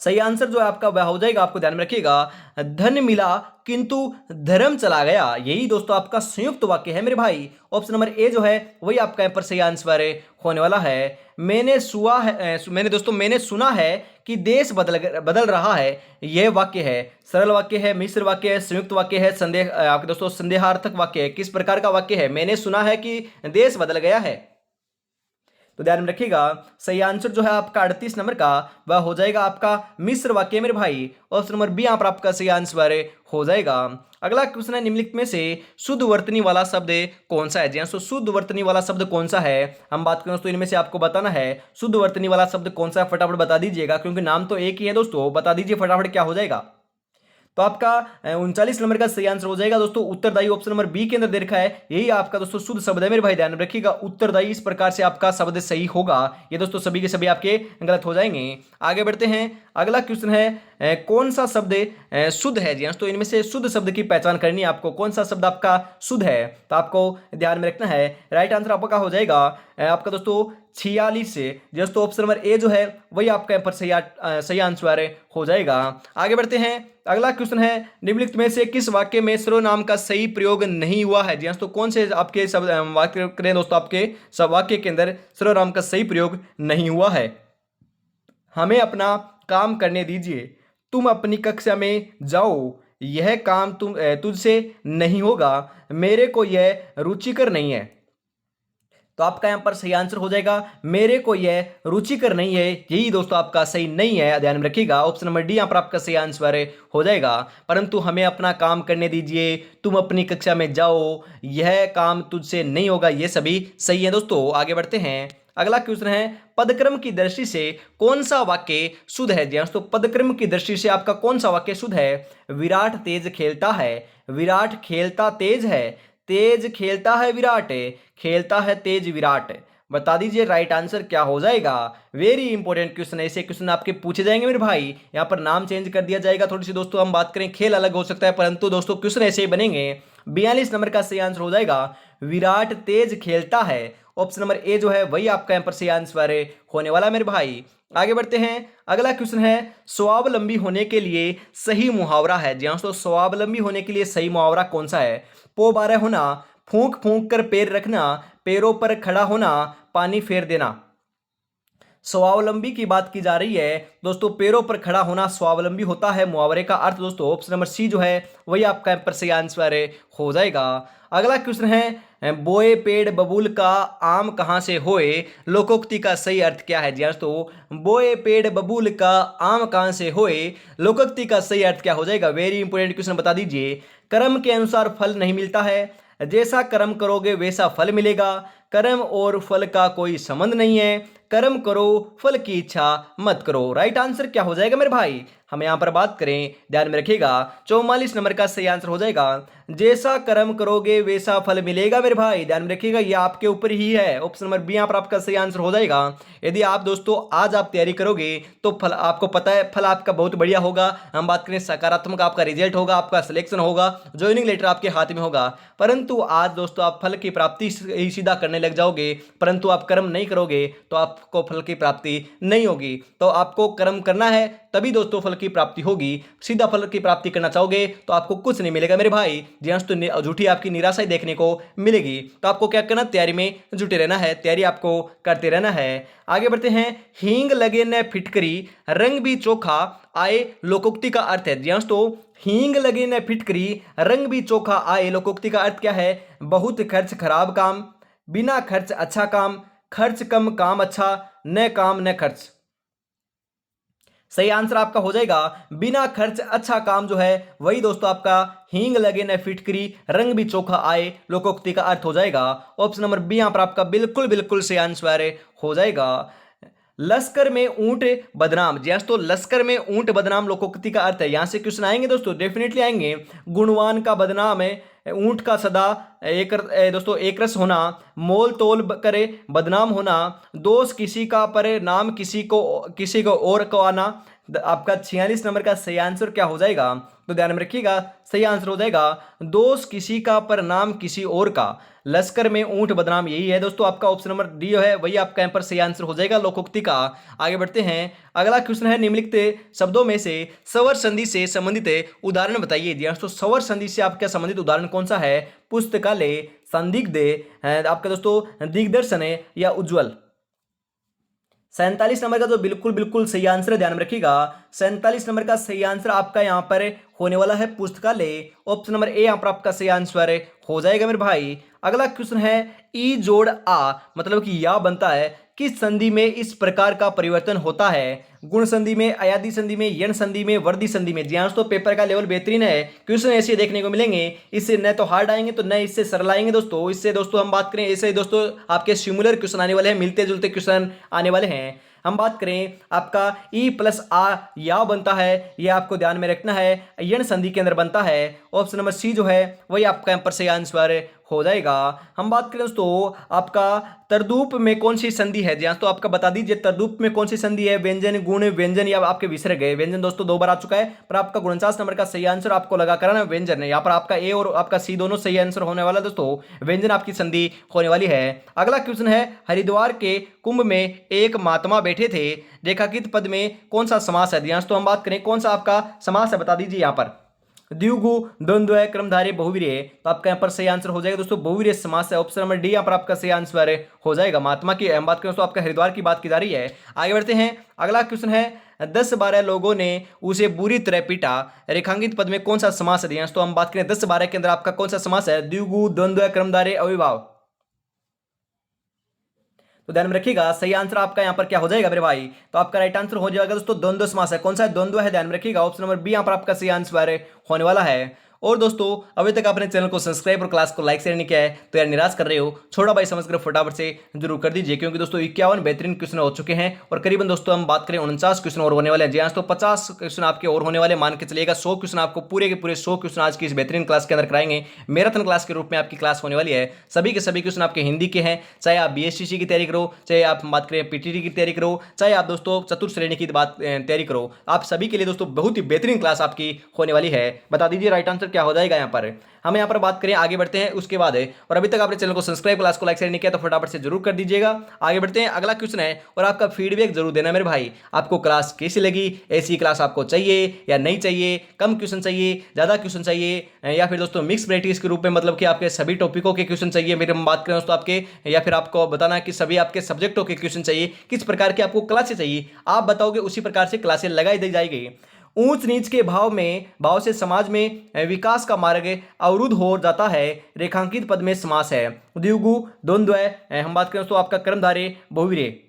सही आंसर जो है आपका वह हो जाएगा, आपको ध्यान में रखिएगा, धन मिला किंतु धर्म चला गया। यही दोस्तों आपका संयुक्त वाक्य है मेरे भाई। ऑप्शन नंबर ए जो है वही आपका यहाँ पर सही आंसर होने वाला है। मैंने सुना है कि देश बदल रहा है। यह वाक्य है, सरल वाक्य है, मिश्र वाक्य है, संयुक्त वाक्य है, संदेह आपके दोस्तों संदेहार्थक वाक्य है। किस प्रकार का वाक्य है। मैंने सुना है कि देश बदल गया है, तो ध्यान में रखिएगा। सही आंसर जो है आपका 38 नंबर का वह हो जाएगा आपका मिश्र वाक्य मेरे भाई। ऑप्शन नंबर बी यहाँ पर आपका सही आंसर हो जाएगा। अगला क्वेश्चन है, निम्नलिखित में से शुद्ध वर्तनी वाला शब्द कौन सा है। जी हाँ, शुद्ध वर्तनी वाला शब्द कौन सा है हम बात करें दोस्तों, इनमें से आपको बताना है शुद्ध वर्तनी वाला शब्द कौन सा है। फटाफट बता दीजिएगा, क्योंकि नाम तो एक ही है दोस्तों। बता दीजिए फटाफट क्या हो जाएगा। तो आपका 39 नंबर का सही आंसर हो जाएगा दोस्तों उत्तरदायी। ऑप्शन नंबर बी के अंदर दे रखा है, यही आपका दोस्तों शुद्ध शब्द है मेरे भाई, ध्यान रखिएगा। उत्तरदायी इस प्रकार से आपका शब्द सही होगा। ये दोस्तों सभी के सभी आपके गलत हो जाएंगे। आगे बढ़ते हैं। अगला क्वेश्चन है, कौन सा शब्द शुद्ध है। जी हाँ, तो इनमें से शुद्ध शब्द की पहचान करनी है आपको। कौन सा शब्द आपका शुद्ध है, तो आपको ध्यान में रखना है। राइट आंसर आपका हो जाएगा आपका दोस्तों 46 से। दोस्तों ऑप्शन नंबर ए जो है वही आपका यहाँ पर सही आंसर हो जाएगा। आगे बढ़ते हैं। अगला क्वेश्चन है, निम्नलिखित में से किस वाक्य में सर्वनाम का सही प्रयोग नहीं हुआ है। जी हाँ, तो कौन से आपके सब वाक्य करें दोस्तों, आपके सब वाक्य के अंदर सर्वनाम का सही प्रयोग नहीं हुआ है। हमें अपना काम करने दीजिए, तुम अपनी कक्षा में जाओ, यह काम तुझसे नहीं होगा, मेरे को यह रुचिकर नहीं है। तो आपका यहां पर सही आंसर हो जाएगा, मेरे को यह रुचिकर नहीं है। यही दोस्तों आपका सही नहीं है, ध्यान में रखिएगा। ऑप्शन नंबर डी यहां पर आपका सही आंसर हो जाएगा। परंतु हमें अपना काम करने दीजिए, तुम अपनी कक्षा में जाओ, यह काम तुझसे नहीं होगा, ये सभी सही है दोस्तों। आगे बढ़ते हैं। अगला क्वेश्चन है, पदक्रम की दृष्टि से कौन सा वाक्य शुद्ध है। जी तो पदक्रम की दृष्टि से आपका कौन सा वाक्य शुद्ध है। विराट तेज खेलता है, विराट खेलता तेज है, तेज खेलता है विराट, खेलता है तेज विराट। बता दीजिए राइट आंसर क्या हो जाएगा। वेरी इंपॉर्टेंट क्वेश्चन है, ऐसे क्वेश्चन आपके पूछे जाएंगे मेरे भाई। यहाँ पर नाम चेंज कर दिया जाएगा थोड़ी सी दोस्तों, हम बात करें खेल अलग हो सकता है, परंतु दोस्तों क्वेश्चन ऐसे ही बनेंगे। 42 नंबर का सही आंसर हो जाएगा, विराट तेज खेलता है। ऑप्शन नंबर ए जो है वही आपका यहाँ पर सही आंसर होने वाला मेरे भाई। आगे बढ़ते हैं। अगला क्वेश्चन है, स्वावलंबी होने के लिए सही मुहावरा है। जी हाँ, तो स्वावलंबी होने के लिए सही मुहावरा कौन सा है। पो बारह होना, फूंक फूंक कर पैर रखना, पैरों पर खड़ा होना, पानी फेर देना। स्वावलंबी की बात की जा रही है दोस्तों, पैरों पर खड़ा होना स्वावलंबी होता है। मुहावरे का अर्थ दोस्तों ऑप्शन नंबर सी जो है वही आपका यहाँ पर सही आंसर हो जाएगा। अगला क्वेश्चन है, बोए पेड़ बबूल का आम कहाँ से होए, लोकोक्ति का सही अर्थ क्या है। जी हाँ दोस्तों, बोए पेड़ बबूल का आम कहाँ से होए, लोकोक्ति का सही अर्थ क्या हो जाएगा। वेरी इंपोर्टेंट क्वेश्चन, बता दीजिए। कर्म के अनुसार फल नहीं मिलता है, जैसा कर्म करोगे वैसा फल मिलेगा, कर्म और फल का कोई संबंध नहीं है, कर्म करो फल की इच्छा मत करो। राइट आंसर क्या हो जाएगा मेरे भाई। हम यहां पर बात करें, ध्यान में रखिएगा, 44 नंबर का सही आंसर हो जाएगा, जैसा कर्म करोगे वैसा फल मिलेगा मेरे भाई। ध्यान में रखिएगा, ये आपके ऊपर ही है। ऑप्शन नंबर बी यहां पर आपका सही आंसर हो जाएगा। यदि आप दोस्तों आज आप तैयारी करोगे तो फल आपको पता है, फल आपका बहुत बढ़िया होगा। हम बात करें सकारात्मक, आपका रिजल्ट होगा, आपका सिलेक्शन होगा, ज्वाइनिंग लेटर आपके हाथ में होगा। परंतु आज दोस्तों आप फल की प्राप्ति ही सीधा करने लग जाओगे, परंतु आप कर्म नहीं करोगे तो आपको फल की प्राप्ति नहीं होगी। तो आपको कर्म करना है तभी दोस्तों फल की प्राप्ति होगी। सीधा फल की प्राप्ति करना चाहोगे तो आपको कुछ नहीं मिलेगा मेरे भाई। जी हाँ, तो झूठी आपकी निराशा ही देखने को मिलेगी। तो आपको क्या करना, तैयारी में जुटे रहना है, तैयारी आपको करते रहना है। आगे बढ़ते हैं। हींग लगे न फिटकरी, रंग भी चोखा आए, लोकोक्ति का अर्थ है। जी हाँ, तो हींग लगे न फिटकरी, रंग भी चोखा आए, लोकोक्ति का अर्थ क्या है। बहुत खर्च खराब काम, बिना खर्च अच्छा काम, खर्च कम काम अच्छा, न काम न खर्च। सही आंसर आपका हो जाएगा बिना खर्च अच्छा काम, जो है वही दोस्तों आपका हींग लगे न फिटकरी, रंग भी चोखा आए, लोकोक्ति का अर्थ हो जाएगा। ऑप्शन नंबर बी यहां पर आपका बिल्कुल बिल्कुल सही आंसर हो जाएगा। लश्कर में ऊंट बदनाम, जी हाँ, तो लश्कर में ऊंट बदनाम लोकोक्ति का अर्थ है। यहां से क्वेश्चन आएंगे दोस्तों, डेफिनेटली आएंगे। गुणवान का बदनाम है, ऊंट का सदा दोस्तों एक रस होना, मोल तोल करे बदनाम होना, दोष किसी का पर नाम किसी को और को आना। आपका 46 नंबर का सही आंसर क्या हो जाएगा, तो ध्यान में रखिएगा, सही आंसर हो जाएगा दोष किसी का पर नाम किसी और का, लश्कर में ऊंट बदनाम, यही है दोस्तों आपका ऑप्शन नंबर डी है, वही आपका यहाँ पर सही आंसर हो जाएगा लोकोक्ति का। आगे बढ़ते हैं। अगला क्वेश्चन है, निम्नलिखित शब्दों में से स्वर संधि से संबंधित उदाहरण बताइए। जी हाँ, तो स्वर संधि से आपका संबंधित उदाहरण कौन सा है। पुस्तकालय, संदिग्ध, आपका दोस्तों दिग्दर्शन या उज्जवल। 47 नंबर का जो बिल्कुल बिल्कुल सही आंसर है, ध्यान में रखिएगा, 47 नंबर का सही आंसर आपका यहां पर होने वाला है पुस्तकालय। ऑप्शन नंबर ए यहां पर आपका सही आंसर हो जाएगा मेरे भाई। अगला क्वेश्चन है, ई जोड़ आ मतलब कि या बनता है, किस संधि में इस प्रकार का परिवर्तन होता है। गुण संधि में, अयादि संधि में, यण संधि में, वर्दी संधि में। जी हाँ दोस्तों, पेपर का लेवल बेहतरीन है, क्वेश्चन ऐसे देखने को मिलेंगे, इससे न तो हार्ड आएंगे तो न इससे सरल आएंगे दोस्तों। इससे दोस्तों हम बात करें, ऐसे दोस्तों आपके सिमिलर क्वेश्चन आने वाले हैं, मिलते जुलते क्वेश्चन आने वाले हैं। हम बात करें, आपका ई प्लस आ या बनता है, यह आपको ध्यान में रखना है, यण संधि के अंदर बनता है। ऑप्शन नंबर सी जो है वही आपका यहाँ पर सही आंसर हो जाएगा। हम बात करें दोस्तों, आपका तरदूप में कौन सी संधि है। जी हाँ, तो आपका बता दीजिए तरदूप में कौन सी संधि है। व्यंजन, गुण, व्यंजन या आपके विसर्ग है। व्यंजन दोस्तों 2 बार आ चुका है, पर आपका 49 नंबर का सही आंसर आपको लगा कराना व्यंजन है। यहाँ पर आपका ए और आपका सी दोनों सही आंसर होने वाला दोस्तों, व्यंजन आपकी संधि होने वाली है। अगला क्वेश्चन है, हरिद्वार के कुंभ में एक महात्मा बैठे थे, रेखांकित पद में कौन सा समास है। ध्यान, तो हम बात करें कौन सा आपका समास है, बता दीजिए। यहाँ पर द्विगु, द्वंद्व, क्रमधारय, बहुवीर्य, तो आपका यहाँ पर सही आंसर हो जाएगा दोस्तों बहुवीर्य समास है। ऑप्शन नंबर डी यहाँ पर आपका सही आंसर हो जाएगा। महात्मा की हम बात करें तो आपका हरिद्वार की बात की जा रही है। आगे बढ़ते हैं। अगला क्वेश्चन है, 10-12 लोगों ने उसे बुरी तरह पीटा, रेखांकित पद में कौन सा समास है। तो हम बात करें 10-12 के अंदर आपका कौन सा समास है। द्विगु, द्वंद्व, क्रमधारय, अविभाव। तो ध्यान में रखिएगा, सही आंसर आपका यहाँ पर क्या हो जाएगा मेरे भाई, तो आपका राइट आंसर हो जाएगा दोस्तों द्वंद्व समास है। कौन सा है, द्वंद्व है, ध्यान में रखिएगा। ऑप्शन नंबर बी यहाँ पर आपका सही आंसर होने वाला है। और दोस्तों अभी तक आपने चैनल को सब्सक्राइब और क्लास को लाइक शेयर नहीं किया है तो यार निराश कर रहे हो, छोटा भाई समझकर फटाफट से जरूर कर दीजिए, क्योंकि दोस्तों 51 बेहतरीन क्वेश्चन हो चुके हैं और करीबन दोस्तों हम बात करें 49 क्वेश्चन और होने वाले हैं। जी हाँ, तो 50 क्वेश्चन आपके और होने वाले, मान के चलिएगा 100 क्वेश्चन आपको पूरे के पूरे 100 क्वेश्चन आज की इस बेहतरीन क्लास के अंदर कराएंगे। मैराथन क्लास के रूप में आपकी क्लास होने वाली है। सभी के सभी क्वेश्चन आपके हिंदी के हैं, चाहे आप बीएसटीसी की तैयारी करो, चाहे आप बात करें पीटीटी की तैयारी करो, चाहे आप दोस्तों चतुर्थ श्रेणी की बात तैयारी करो, आप सभी के लिए दोस्तों बहुत ही बेहतरीन क्लास आपकी होने वाली है। बता दीजिए राइट आंसर क्या हो जाएगा यहाँ पर। हम यहाँ पर बात करें, आगे बढ़ते हैं उसके बाद है, और अभी तक आपने चैनल को सब्सक्राइब, क्लास को लाइक शेयर नहीं किया तो फटाफट से जरूर कर दीजिएगा। आगे बढ़ते हैं, अगला क्वेश्चन है और आपका फीडबैक जरूर देना मेरे भाई, आपको क्लास कैसी लगी, ऐसी क्लास आपको चाहिए या नहीं चाहिए, कम क्वेश्चन चाहिए, ज़्यादा क्वेश्चन चाहिए, या फिर दोस्तों मिक्स प्रैक्टिस के रूप में, मतलब कि आपके सभी टॉपिकों के क्वेश्चन चाहिए मेरे हम बात करें दोस्तों आपके, या फिर आपको बताना कि सभी आपके सब्जेक्टों के क्वेश्चन चाहिए, किस प्रकार की आपको क्लासें चाहिए, आप बताओगे उसी प्रकार से क्लासें लगाई दी जाएगी। ऊंच नीच के भाव से समाज में विकास का मार्ग अवरुद्ध हो जाता है, रेखांकित पद में समास है। द्विगु, द्वंद्व, हम बात करें तो आपका कर्मधारय, बहुव्रीहि।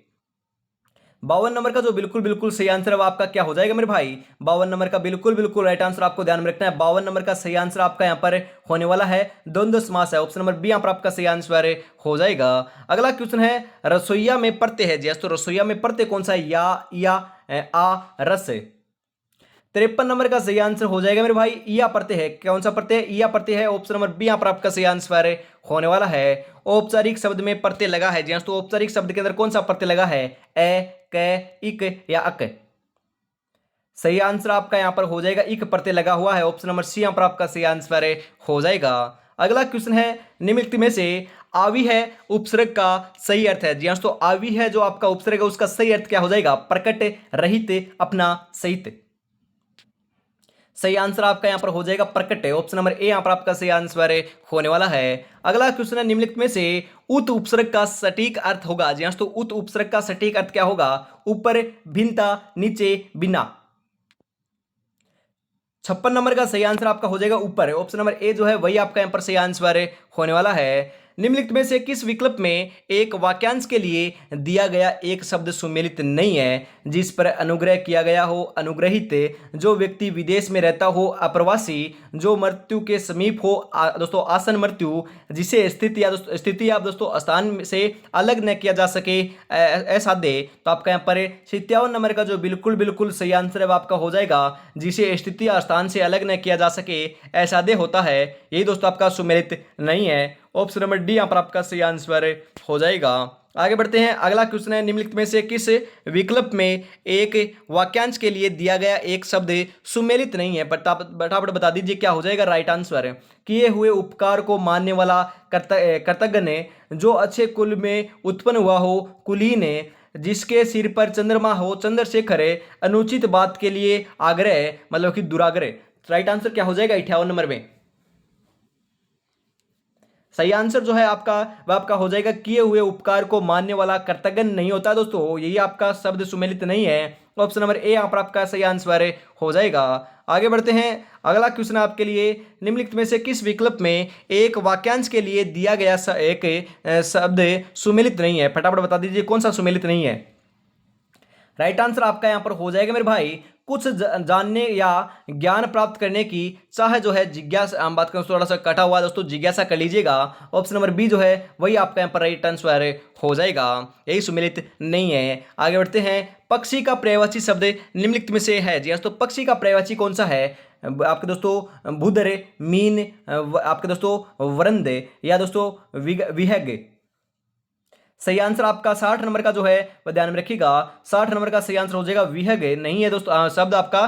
52 नंबर का जो बिल्कुल बिल्कुल सही आंसर है वो आपका क्या हो जाएगा मेरे भाई? 52 नंबर का बिल्कुल बिल्कुल राइट आंसर आपको ध्यान में रखना है। 52 नंबर का सही आंसर आपका यहाँ पर होने वाला है द्वंद्व समास है। ऑप्शन नंबर बी यहाँ पर आपका सही आंसर हो जाएगा। अगला क्वेश्चन है रसोईया में प्रत्यय है जी, तो रसोईया में प्रत्यय कौन सा है? या आ, रस। 53 नंबर का सही आंसर हो जाएगा मेरे भाई ईया प्रत्यय है। कौन सा प्रत्यय? ईया प्रत्यय है। ऑप्शन नंबर बी यहाँ पर आपका सही आंसर होने वाला है। औपचारिक शब्द में प्रत्यय लगा है जी, तो औपचारिक शब्द के अंदर कौन सा प्रत्यय लगा है? ए, क, इक या अक? सही आंसर आपका यहाँ पर हो जाएगा इक प्रत्यय लगा हुआ है। ऑप्शन नंबर सी यहाँ पर आपका सही आंसर हो जाएगा। अगला क्वेश्चन है निम्नलिखित में से आवी है उपसर्ग का सही अर्थ है जी, तो आवी है जो आपका उपसर्ग है उसका सही अर्थ क्या हो जाएगा? प्रकट, रहित, अपना, सहित। सही आंसर आपका यहां पर हो जाएगा प्रकट है। ऑप्शन नंबर ए यहां पर आपका सही आंसर होने वाला है। अगला क्वेश्चन है निम्नलिखित में से उत उपसर्ग का सटीक अर्थ होगा जी, तो उत उपसर्ग का सटीक अर्थ क्या होगा? ऊपर, भिन्नता, नीचे, बिना। 56 नंबर का सही आंसर आपका हो जाएगा ऊपर है। ऑप्शन नंबर ए जो है वही आपका यहां पर सही आंसर होने वाला है। निम्नलिखित में से किस विकल्प में एक वाक्यांश के लिए दिया गया एक शब्द सुमेलित नहीं है जिस पर अनुग्रह किया गया हो? अनुग्रहित, जो व्यक्ति विदेश में रहता हो अप्रवासी, जो मृत्यु के समीप हो दोस्तों आसन मृत्यु, जिसे स्थिति या दोस्तों स्थान से अलग न किया जा सके असाध्य। तो आपका यहाँ पर 57 नंबर का जो बिल्कुल बिल्कुल सही आंसर है वो आपका हो जाएगा जिसे स्थिति या स्थान से अलग न किया जा सके असाध्य होता है, यही दोस्तों आपका सुमेलित नहीं है। ऑप्शन नंबर डी यहाँ पर आपका सही आंसर हो जाएगा। आगे बढ़ते हैं। अगला क्वेश्चन है निम्नलिखित में से किस विकल्प में एक वाक्यांश के लिए दिया गया एक शब्द सुमेलित नहीं है? फटाफट बता दीजिए क्या हो जाएगा राइट आंसर। किए हुए उपकार को मानने वाला कृतज्ञ ने, जो अच्छे कुल में उत्पन्न हुआ हो कुलीन, जिसके सिर पर चंद्रमा हो चंद्रशेखर, अनुचित बात के लिए आग्रह मतलब कि दुराग्रह। राइट आंसर क्या हो जाएगा 58 नंबर में? सही आंसर जो है आपका वह आपका हो जाएगा किए हुए उपकार को मानने वाला कृतज्ञ नहीं होता दोस्तों, यही आपका शब्द सुमेलित नहीं है। ऑप्शन नंबर ए यहाँ पर आपका सही आंसर हो जाएगा। आगे बढ़ते हैं। अगला क्वेश्चन आपके लिए निम्नलिखित में से किस विकल्प में एक वाक्यांश के लिए दिया गया एक शब्द सुमेलित नहीं है? फटाफट बता दीजिए कौन सा सुमेलित नहीं है। राइट आंसर आपका यहाँ पर हो जाएगा मेरे भाई कुछ जानने या ज्ञान प्राप्त करने की चाह जो है जिज्ञासा। हम बात करें थोड़ा सा कटा हुआ दोस्तों, जिज्ञासा कर लीजिएगा। ऑप्शन नंबर बी जो है वही आपका यहाँ पर राइट आंसर हो जाएगा, यही सुमेलित नहीं है। आगे बढ़ते हैं। पक्षी का पर्यायवाची शब्द निम्नलिखित में से है जी, तो पक्षी का पर्यायवाची कौन सा है? आपके दोस्तों भूधर, मीन, आपके दोस्तों वरंद या दोस्तों विहग। सही आंसर आपका 60 नंबर का जो है वह ध्यान में रखिएगा। 60 नंबर का सही आंसर हो जाएगा विहग, नहीं है दोस्तों। शब्द आपका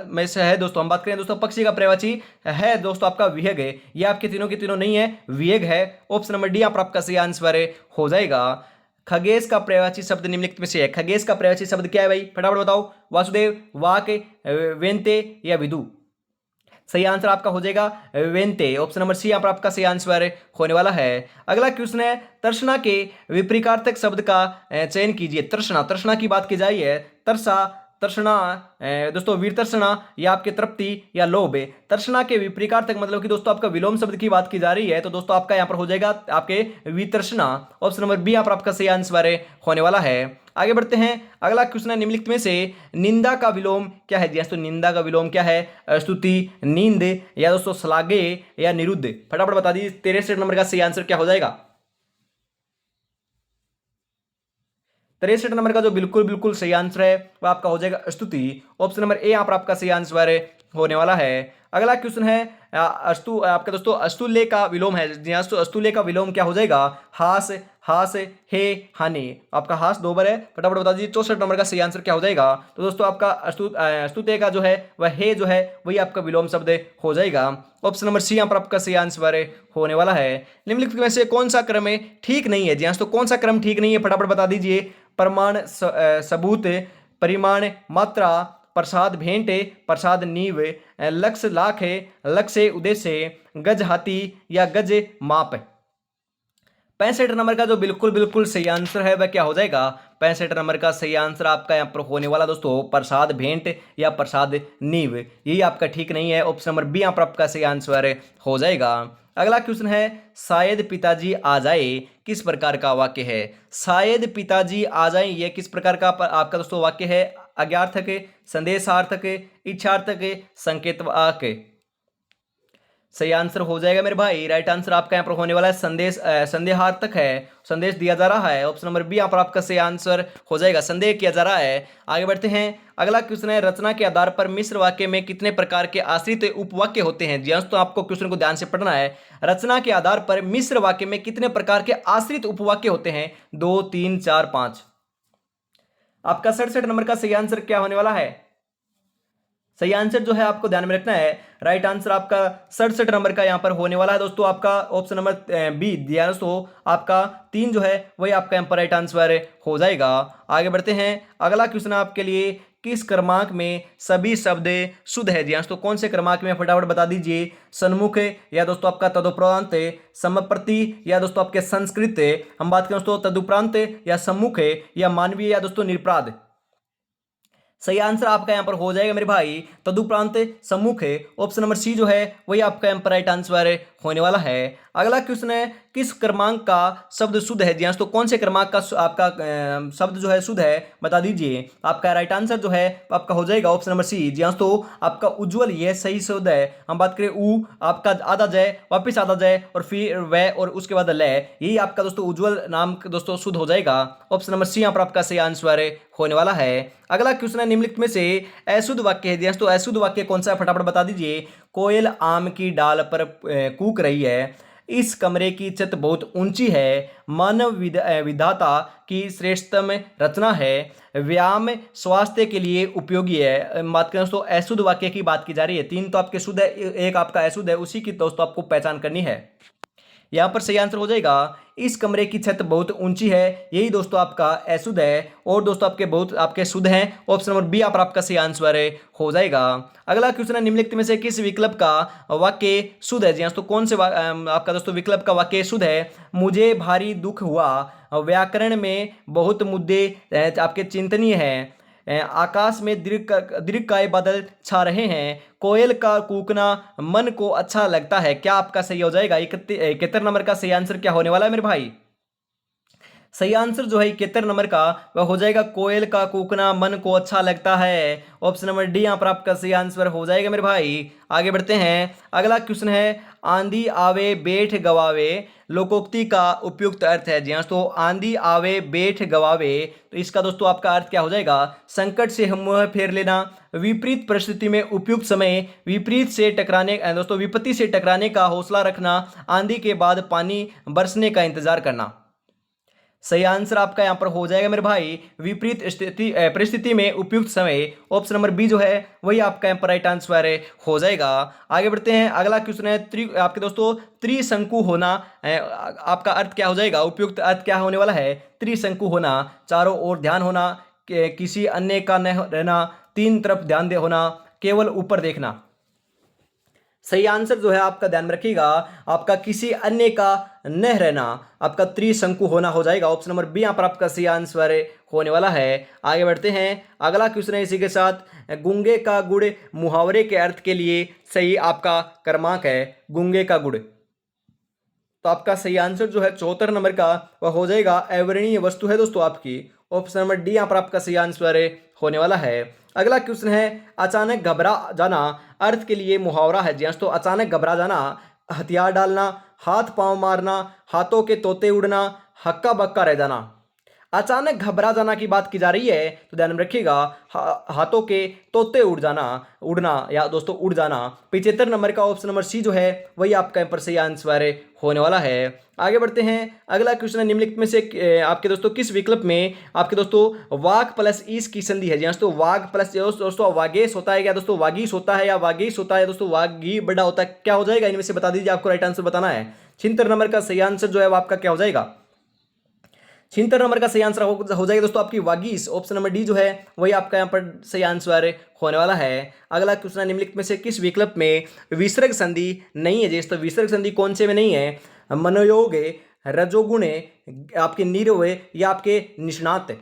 में से है दोस्तों। हम बात करें दोस्तों पक्षी का पर्यायवाची है दोस्तों आपका विहग, ये आपके तीनों के तीनों नहीं है, विहग है। ऑप्शन नंबर डी यहाँ पर आपका सही आंसर हो जाएगा। खगेश का पर्यायवाची शब्द निम्नलिखित में से है। खगेश का पर्यायवाची शब्द क्या है भाई? फटाफट बताओ। वासुदेव, वाक, वेंते या विदु? सही आंसर आपका हो जाएगा वेंते। ऑप्शन नंबर सी यहाँ पर आपका सही आंसर होने वाला है। अगला क्वेश्चन है तर्षणा के विपरीतार्थक शब्द का चयन कीजिए। तर्षणा, तर्षणा की बात की जाए है। तरसा, तर्षणा, दोस्तों वीर तर्षणा या आपके तृप्ति या लोभ। तर्षणा के विपरीतार्थक मतलब कि दोस्तों आपका विलोम शब्द की बात की जा रही है, तो दोस्तों आपका यहाँ पर हो जाएगा आपके वितर्षणा। ऑप्शन नंबर बी यहाँ पर आपका सही आंसर होने वाला है। आगे बढ़ते हैं। अगला क्वेश्चन है निम्नलिखित में से निंदा का विलोम क्या है जी, तो निंदा का विलोम क्या है? स्तुति, नींद या दोस्तों श्लाघे या निरुद्ध? फटाफट बता दीजिए 63 नंबर का सही आंसर क्या हो जाएगा। 63 नंबर का जो बिल्कुल बिल्कुल सही आंसर है वह आपका हो जाएगा स्तुति। ऑप्शन नंबर ए यहाँ पर आपका सही आंसर होने वाला है। अगला क्वेश्चन है आपका दोस्तों अस्तुल्य का विलोम है। तो अस्तुल्य का विलोम क्या हो जाएगा? हास, हास, हे, हानि। आपका हास 2 बार है, फटाफट बता दीजिए 64 नंबर का सही आंसर क्या हो जाएगा। तो दोस्तों आपका अस्तुत्य का जो है वह हे जो है वही आपका विलोम शब्द हो जाएगा। ऑप्शन नंबर सी यहाँ पर आपका सही आंसर होने वाला है। निम्नलिखित में से कौन सा क्रम ठीक नहीं है जी, तो कौन सा क्रम ठीक नहीं है? फटाफट बता दीजिए। प्रमाण, सबूत, परिमाण, मात्रा, प्रसाद भेंट, प्रसाद नीव, लक्ष्य लाख, लक्ष्य उद्देश्य, गज हाथी या गज माप। 65 नंबर का जो बिल्कुल बिल्कुल सही आंसर है वह क्या हो जाएगा? 65 नंबर का सही आंसर आपका यहाँ पर होने वाला दोस्तों प्रसाद भेंट या प्रसाद नीव, यही आपका ठीक नहीं है। ऑप्शन नंबर बी यहाँ पर आपका सही आंसर हो जाएगा। अगला क्वेश्चन है, शायद पिताजी आ जाए किस प्रकार का वाक्य है? शायद पिताजी आ जाए यह किस प्रकार का आपका दोस्तों वाक्य है? अज्ञार्थक, संदेशार्थक, इच्छार्थक, संकेतवाक। सही आंसर हो जाएगा मेरे भाई, राइट आंसर आपका यहाँ पर होने वाला है संदेहार्थक है, संदेश दिया जा रहा है। ऑप्शन नंबर बी यहाँ पर आपका सही आंसर हो जाएगा, संदेह किया जा रहा है। आगे बढ़ते हैं। अगला क्वेश्चन है, रचना के आधार पर मिश्र वाक्य में कितने प्रकार के आश्रित उपवाक्य होते हैं? जी हाँ, तो आपको क्वेश्चन को ध्यान से पढ़ना है। रचना के आधार पर मिश्र वाक्य में कितने प्रकार के आश्रित उपवाक्य होते हैं? 2, 3, 4, 5। आपका 67 नंबर का सही आंसर क्या होने वाला है? सही आंसर जो है आपको ध्यान में रखना है, राइट आंसर आपका 67 नंबर का यहाँ पर होने वाला है दोस्तों। आपका ऑप्शन नंबर बी दिया दोस्तों, आपका 3 जो है वही आपका यहाँ पर राइट आंसर हो जाएगा। आगे बढ़ते हैं। अगला क्वेश्चन आपके लिए, किस क्रमांक में सभी शब्द शुद्ध है? जी हाँ, तो कौन से क्रमांक में फटाफट बता दीजिए। सन्मुख या दोस्तों आपका तदुपरांत, समप्रति या दोस्तों आपके संस्कृत, हम बात करें दोस्तों तदुपरांत या सम्मुख या मानवीय या दोस्तों निरपराध। सही आंसर आपका यहाँ पर हो जाएगा मेरे भाई तदुपरांत सम्मुख है। ऑप्शन नंबर सी जो है वही आपका यहाँ पर राइट आंसर होने वाला है। अगला क्वेश्चन है, किस क्रमांक का शब्द शुद्ध है? जी हाँ, तो कौन से क्रमांक का आपका शब्द जो है शुद्ध है बता दीजिए। आपका राइट आंसर जो है आपका हो जाएगा ऑप्शन नंबर सी। जी हाँ, तो आपका उज्ज्वल यह सही शब्द है। हम बात करें उ, आपका आधा जय, वापिस आधा जय और फिर वह और उसके बाद लय, यही आपका दोस्तों उज्ज्वल नाम दोस्तों शुद्ध हो जाएगा। ऑप्शन नंबर सी यहाँ पर आपका सही आंसर होने वाला है। अगला क्वेश्चन है, निम्नलिखित में से अशुद्ध वाक्य है? जी हाँ, तो अशुद्ध वाक्य कौन सा है फटाफट बता दीजिए। कोयल आम की डाल पर कूक रही है, इस कमरे की छत बहुत ऊंची है, मानव विधाता की श्रेष्ठतम रचना है, व्यायाम स्वास्थ्य के लिए उपयोगी है। बात करें दोस्तों अशुद्ध वाक्य की बात की जा रही है। 3 तो आपके शुद्ध है, एक आपका अशुद्ध है, उसी की दोस्तों आपको पहचान करनी है। यहाँ पर सही आंसर हो जाएगा, इस कमरे की छत बहुत ऊंची है, यही दोस्तों आपका अशुद्ध है। और दोस्तों आपके बहुत आपके शुद्ध हैं। ऑप्शन नंबर बी पर आपका सही आंसर हो जाएगा। अगला क्वेश्चन है, निम्नलिखित में से किस विकल्प का वाक्य शुद्ध है? जी हाँ, तो कौन से आपका दोस्तों विकल्प का वाक्य शुद्ध है? मुझे भारी दुख हुआ, व्याकरण में बहुत मुद्दे आपके चिंतनीय हैं, आकाश में दीर्घकाय बादल छा रहे हैं, कोयल का कूकना मन को अच्छा लगता है। क्या आपका सही हो जाएगा? 71 नंबर का सही आंसर क्या होने वाला है मेरे भाई? सही आंसर जो है 71 नंबर का वह हो जाएगा, कोयल का कूकना मन को अच्छा लगता है। ऑप्शन नंबर डी यहाँ पर आपका सही आंसर हो जाएगा मेरे भाई। आगे बढ़ते हैं। अगला क्वेश्चन है, आंधी आवे बेठ गवावे लोकोक्ति का उपयुक्त अर्थ है? जी हाँ, तो आंधी आवे बेठ गवावे, तो इसका दोस्तों आपका अर्थ क्या हो जाएगा? संकट से मुंह फेर लेना, विपरीत परिस्थिति में उपयुक्त समय, विपरीत से टकराने दोस्तों विपत्ति से टकराने का हौसला रखना, आंधी के बाद पानी बरसने का इंतजार करना। सही आंसर आपका यहाँ पर हो जाएगा मेरे भाई, विपरीत परिस्थिति में उपयुक्त समय। ऑप्शन नंबर बी जो है वही आपका यहाँ पर राइट आंसर हो जाएगा। आगे बढ़ते हैं। अगला क्वेश्चन है, आपके दोस्तों त्रिशंकु होना, आपका अर्थ क्या हो जाएगा? उपयुक्त अर्थ क्या होने वाला है? त्रिशंकु होना, चारों ओर ध्यान होना, किसी अन्य का न रहना, 3 तरफ ध्यान दे होना, केवल ऊपर देखना। सही आंसर जो है आपका ध्यान में रखिएगा, आपका किसी अन्य का न रहना, आपका त्रिशंकु होना हो जाएगा। ऑप्शन नंबर बी यहाँ पर आपका सही आंसर होने वाला है। आगे बढ़ते हैं। अगला क्वेश्चन है इसी के साथ, गूंगे का गुड़ मुहावरे के अर्थ के लिए सही आपका क्रमांक है। गूंगे का गुड़, तो आपका सही आंसर जो है 74 नंबर का वह हो जाएगा, अवर्णीय वस्तु है दोस्तों आपकी। ऑप्शन नंबर डी यहाँ पर आपका सही आंसर होने वाला है। अगला क्वेश्चन है, अचानक घबरा जाना अर्थ के लिए मुहावरा है? जी हाँ, तो अचानक घबरा जाना, हथियार डालना, हाथ पांव मारना, हाथों के तोते उड़ना, हक्का बक्का रह जाना। अचानक घबरा जाना की बात की जा रही है, तो ध्यान में रखिएगा, हाथों के तोते उड़ जाना, उड़ना या दोस्तों उड़ जाना। 75 नंबर का ऑप्शन नंबर सी जो है वही आपका यहाँ पर सही आंसर होने वाला है। आगे बढ़ते हैं। अगला क्वेश्चन है, निम्नलिखित में से आपके दोस्तों किस विकल्प में आपके दोस्तों वाग प्लस ईस की संधि है? जी हाँ, तो वाग प्लस दोस्तों वागेश होता है क्या दोस्तों? वागीश होता है या वागीश होता है दोस्तों? वागी बड़ा होता है, क्या हो जाएगा? इनमें से बता दीजिए, आपको राइट आंसर बताना है। 76 नंबर का सही आंसर जो है वो आपका क्या हो जाएगा? 76 नंबर का सही आंसर हो जाएगा दोस्तों आपकी वागीश। ऑप्शन नंबर डी जो है वही आपका यहाँ पर सही आंसर होने वाला है। अगला क्वेश्चन है, निम्नलिखित में से किस विकल्प में विसर्ग संधि नहीं है? जी, तो विसर्ग संधि कौन से में नहीं है? मनोयोग, रजोगुण, आपके नीरव या आपके निष्णात।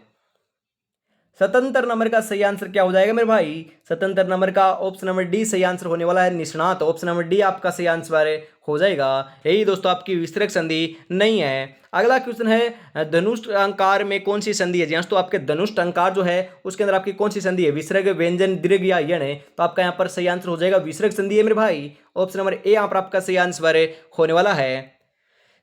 स्वतंत्र नंबर का सही आंसर क्या हो जाएगा मेरे भाई? स्वतंत्र नंबर का ऑप्शन नंबर डी सही आंसर होने वाला है। निष्णात, ऑप्शन नंबर डी आपका सही आंसर हो जाएगा। यही दोस्तों आपकी विस्तरक संधि नहीं है। अगला क्वेश्चन है, धनुष अंकार में कौन सी संधि है? जी हाँ, तो आपके धनुष अंकार जो है उसके अंदर आपकी कौन सी संधि है? विसर्ग, व्यंजन, दीर्घ या यण है? तो आपका यहाँ पर सही आंसर हो जाएगा विसर्ग संधि है मेरे भाई। ऑप्शन नंबर ए यहाँ पर आपका सही आंसर होने वाला है।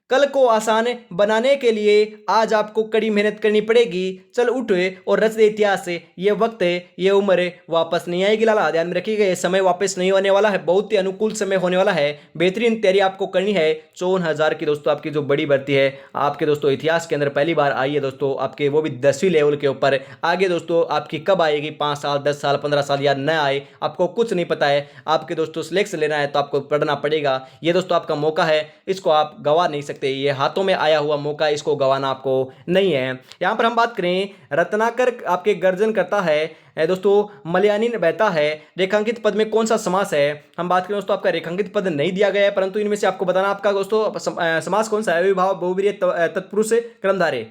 कल को आसान बनाने के लिए आज आपको कड़ी मेहनत करनी पड़ेगी। चल उठ और रच दे इतिहास से। ये वक्त, ये उम्र वापस नहीं आएगी लाला। ध्यान में रखिएगा, ये समय वापस नहीं होने वाला है। बहुत ही अनुकूल समय होने वाला है। बेहतरीन तैयारी आपको करनी है। 54,000 की दोस्तों आपकी जो बड़ी भर्ती है आपके दोस्तों इतिहास के अंदर पहली बार आई है दोस्तों आपके, वो भी 10वीं लेवल के ऊपर। आगे दोस्तों आपकी कब आएगी? 5 साल, 10 साल, 15 साल या न आए, आपको कुछ नहीं पता है। आपके दोस्तों सिलेक्शन लेना है तो आपको पढ़ना पड़ेगा। ये दोस्तों आपका मौका है, इसको आप गवा नहीं सकते। ये हाथों में आया हुआ मौका, इसको गवाना आपको नहीं है। यहां पर हम बात करें, रत्नाकर आपके गर्जन करता है दोस्तों, मलयानी बहता है, रेखांकित पद में कौन सा समास है? हम बात करें दोस्तों, आपका रेखांकित पद नहीं दिया गया है, परंतु इनमें से आपको बताना आपका दोस्तों समास कौन सा है। अविभाव, बहुवीर्य, तत्पुरुष, क्रमधारय।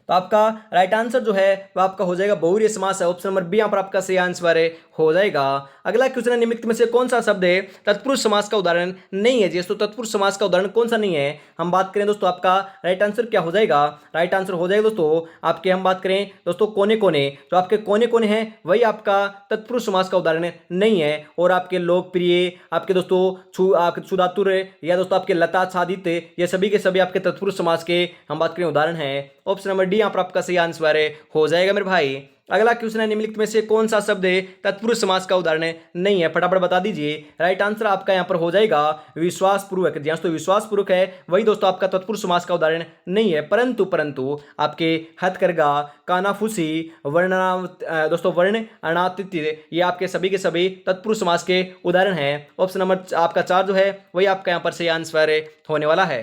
तो आपका राइट आंसर जो है वह आपका हो जाएगा बहुवीर्य समास है। ऑप्शन नंबर बी यहाँ पर आपका सही आंसर हो जाएगा। अगला क्वेश्चन है, निम्नलिखित में से कौन सा शब्द है तत्पुरुष समास का उदाहरण नहीं है? जी तो तत्पुरुष समास का उदाहरण कौन सा नहीं है? हम बात करें दोस्तों, आपका राइट आंसर क्या हो जाएगा? राइट आंसर हो जाएगा दोस्तों आपके, हम बात करें दोस्तों कोने कोने, जो आपके कोने कोने हैं वही आपका तत्पुरुष समास का उदाहरण नहीं है। और आपके लोकप्रिय, आपके दोस्तों छुदातुर या दोस्तों आपके लता छादित, ये सभी के सभी आपके तत्पुरुष समास के हम बात करें उदाहरण है। ऑप्शन नंबर डी यहाँ पर आपका सही आंसर हो जाएगा मेरे भाई। अगला क्वेश्चन है, निम्नलिखित में से कौन सा शब्द तत्पुरुष समास का उदाहरण नहीं है? फटाफट बता दीजिए। राइट आंसर आपका यहाँ पर हो जाएगा विश्वास पूर्वक। जी तो विश्वास पूर्वक है वही दोस्तों आपका तत्पुरुष समास का उदाहरण नहीं है। परंतु आपके हथकरघा, कानाफूसी, दोस्तों वर्ण अनातिथ्य, ये आपके सभी के सभी तत्पुरुष समास के उदाहरण हैं। ऑप्शन नंबर आपका 4 जो है वही आपका यहाँ पर सही आंसर होने वाला है।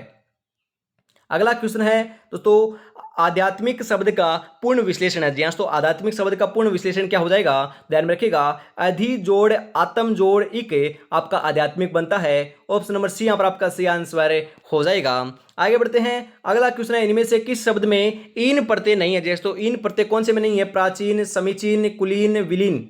अगला क्वेश्चन है दोस्तों, आध्यात्मिक शब्द का पूर्ण विश्लेषण है। जी हाँ, तो आध्यात्मिक शब्द का पूर्ण विश्लेषण क्या हो जाएगा? ध्यान में रखिएगा, अधि जोड़ आत्म जोड़ इक आपका आध्यात्मिक बनता है। ऑप्शन नंबर सी यहाँ पर आपका सही आंसर हो जाएगा। आगे बढ़ते हैं, अगला क्वेश्चन है, इनमें से किस शब्द में इन प्रत्यय नहीं है? जैसे तो इन प्रत्यय कौन से में नहीं है? प्राचीन, समीचीन, कुलीन, विलीन।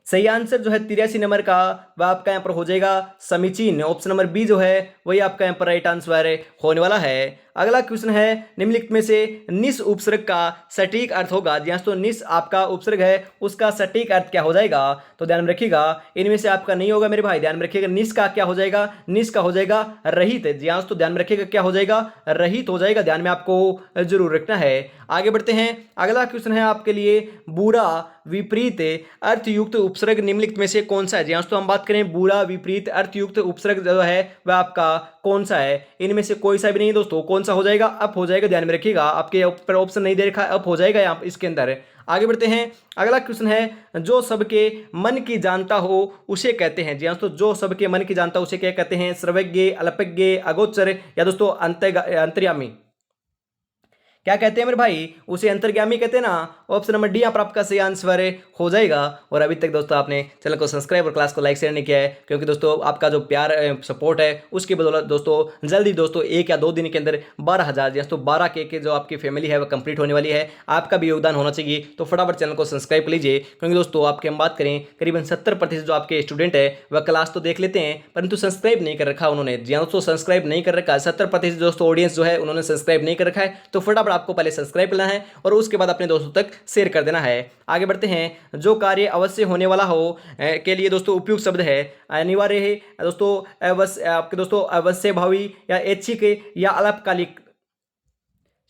सही आंसर जो है 83 नंबर का वह आपका यहाँ पर हो जाएगा समीचीन। ऑप्शन नंबर बी जो है वही आपका यहाँ पर राइट आंसर होने वाला है। अगला क्वेश्चन है, निम्नलिखित में से निस उपसर्ग का सटीक अर्थ होगा? जी तो निस आपका उपसर्ग है, उसका सटीक अर्थ क्या हो जाएगा? तो ध्यान में रखिएगा, इनमें से आपका नहीं होगा मेरे भाई। ध्यान में रखिएगा, निस का क्या हो जाएगा? निस का हो जाएगा रहित। जी तो ध्यान में रखिएगा क्या हो जाएगा? रहित हो जाएगा। ध्यान में आपको जरूर रखना है। आगे बढ़ते हैं, अगला क्वेश्चन है आपके लिए, बुरा विपरीत अर्थयुक्त उपसर्ग निम्नलिखित में से कौन सा है? जी तो हम बात करें बुरा विपरीत अर्थयुक्त उपसर्ग जो है वह आपका कौन सा है? इनमें से कोई सा भी नहीं दोस्तों। कौन सा हो जाएगा? अप हो जाएगा। ध्यान में रखिएगा, आपके ऊपर ऑप्शन नहीं दे रखा है, अप हो जाएगा यहाँ इसके अंदर। आगे बढ़ते हैं, अगला क्वेश्चन है, जो सबके मन की जानता हो उसे कहते हैं? जी तो जो सबके मन की जानता हो उसे क्या कहते हैं? सर्वज्ञ, अल्पज्ञ, अगोचर या दोस्तों अंतर्यामी। क्या कहते हैं मेरे भाई? उसे अंतर्गामी कहते हैं ना। ऑप्शन नंबर डी यहाँ पर आपका सही आंसर हो जाएगा। और अभी तक दोस्तों आपने चैनल को सब्सक्राइब और क्लास को लाइक शेयर नहीं किया है, क्योंकि दोस्तों आपका जो प्यार सपोर्ट है उसकी बदौलत दोस्तों जल्दी दोस्तों 1 या 2 दिन के अंदर 12,000 दोस्तों 12 के जो आपकी फैमिली है वह कंप्लीट होने वाली है। आपका भी योगदान होना चाहिए, तो फटाफट चैनल को सब्सक्राइब कर लीजिए। क्योंकि दोस्तों आपकी हम बात करें, करीबन 70% जो आपके स्टूडेंट है वह क्लास तो देख लेते हैं परंतु सब्सक्राइब नहीं कर रखा उन्होंने। जी दोस्तों सब्सक्राइब नहीं कर रखा 70% दोस्तों ऑडियंस जो है उन्होंने सब्सक्राइब नहीं कर रखा है। तो फटाफट आपको पहले सब्सक्राइब करना है और उसके बाद अपने दोस्तों तक शेयर कर देना है। आगे बढ़ते हैं, जो कार्य अवश्य होने वाला हो के लिए दोस्तों उपयुक्त शब्द है अनिवार्य है दोस्तों, अवश्य आपके दोस्तों अवश्य भावी या ऐच्छिक या अल्पकालिक।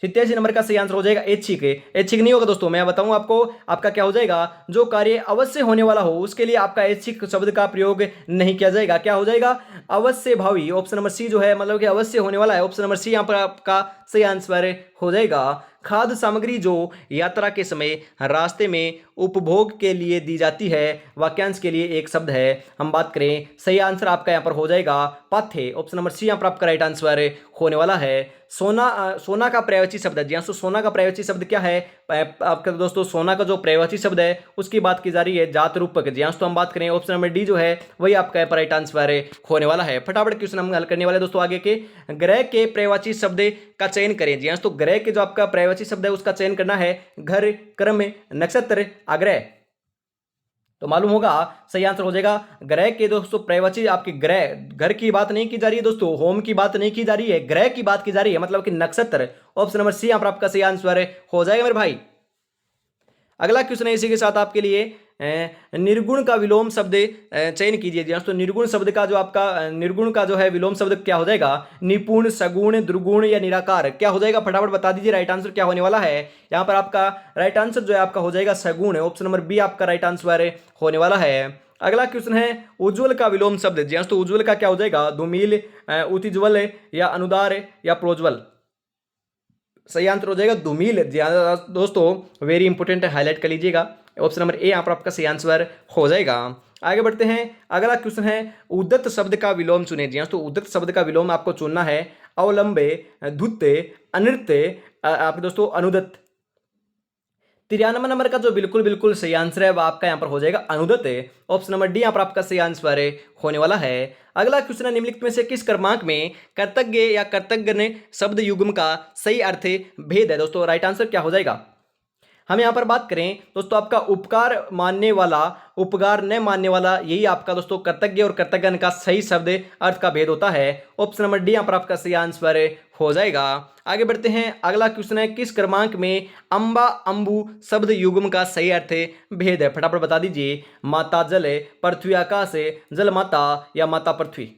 87 नंबर का सही आंसर हो जाएगा ऐच्छिक। ऐच्छिक नहीं होगा दोस्तों, मैं बताऊं आपको, आपका क्या हो जाएगा? जो कार्य अवश्य होने वाला हो उसके लिए आपका ऐच्छिक शब्द का प्रयोग नहीं किया जाएगा। क्या हो जाएगा? अवश्य भावी। ऑप्शन नंबर सी जो है मतलब कि अवश्य होने वाला है। ऑप्शन नंबर सी यहाँ पर आपका सही आंसर हो जाएगा। खाद्य सामग्री जो यात्रा के समय रास्ते में उपभोग के लिए दी जाती है, वाक्यांश के लिए एक शब्द है। हम बात करें, सही आंसर आपका यहाँ पर हो जाएगा पाथ्य। ऑप्शन नंबर सी यहाँ पर आपका राइट आंसर होने वाला है। सोना का पर्यायवाची शब्द है। जी हाँ, सोना का पर्यायवाची शब्द क्या है? आपका दोस्तों सोना का जो पर्यायवाची शब्द है उसकी बात की जा रही है जात रूपक। जी हाँ, तो हम बात करें ऑप्शन नंबर डी जो है वही आपका राइट आंसर होने वाला है। फटाफट क्वेश्चन हम हल करने वाले दोस्तों आगे के। ग्रह के पर्यायवाची शब्द का चयन करें। जी हाँ, तो ग्रह के जो आपका पर्यायवाची पर्यायवाची शब्द है उसका चयन करना है। घर, क्रम, नक्षत्र, आग्रह। तो मालूम होगा सही आंसर हो जाएगा ग्रह के दोस्तों पर्यायवाची आपके ग्रह, घर की बात नहीं की जा रही है दोस्तों, होम की बात नहीं की जा रही है, ग्रह की बात की जा रही है, मतलब कि नक्षत्र। ऑप्शन नंबर सी यहाँ पर आपका सही आंसर हो जाएगा मेरे भाई। अगला क्वेश्चन है इसी के साथ आपके लिए निर्गुण का विलोम शब्द चयन कीजिए। दोस्तों निर्गुण शब्द का जो आपका निर्गुण का जो है विलोम शब्द क्या हो जाएगा? निपुण, सगुण, दुर्गुण या निराकार, क्या हो जाएगा? फटाफट बता दीजिए राइट आंसर क्या होने वाला है। यहाँ पर आपका राइट आंसर जो है आपका हो जाएगा सगुण। ऑप्शन नंबर बी आपका राइट आंसर होने वाला है। अगला क्वेश्चन है उज्ज्वल का विलोम शब्द। जी तो उज्ज्वल का क्या हो जाएगा? धूमिल, उतिज्वल या अनुदार या प्रोज्वल। सही आंसर हो जाएगा धूमिल। दोस्तों वेरी इंपॉर्टेंट है, हाईलाइट कर लीजिएगा। ऑप्शन नंबर ए यहाँ पर आपका सही आंसर हो जाएगा। आगे बढ़ते हैं। अगला क्वेश्चन है उद्दत शब्द का विलोम चुने। जी तो उद्दत शब्द का विलोम आपको चुनना है। अवलंबे, धुत्ते, अनृत्य, आप दोस्तों अनुदत्त। 93 नंबर का जो बिल्कुल बिल्कुल सही आंसर है वह आपका यहाँ पर हो जाएगा अनुदत है। ऑप्शन नंबर डी यहाँ पर आपका सही आंसर होने वाला है। अगला क्वेश्चन है निम्नलिखित में से किस क्रमांक में कर्तज्ञ या कर्तज्ञ शब्द युग्म का सही अर्थ भेद है? दोस्तों राइट आंसर क्या हो जाएगा? हम यहाँ पर बात करें दोस्तों आपका उपकार मानने वाला, उपकार न मानने वाला, यही आपका दोस्तों कर्तज्ञ और कर्तज्ञ का सही शब्द अर्थ का भेद होता है। ऑप्शन नंबर डी यहाँ पर आपका सही आंसर हो जाएगा। आगे बढ़ते हैं। अगला क्वेश्चन है किस क्रमांक में अंबा अंबु शब्द युग्म का सही अर्थ भेद है? फटाफट बता दीजिए। माता जल, पृथ्वी आकाश, जल माता या माता पृथ्वी।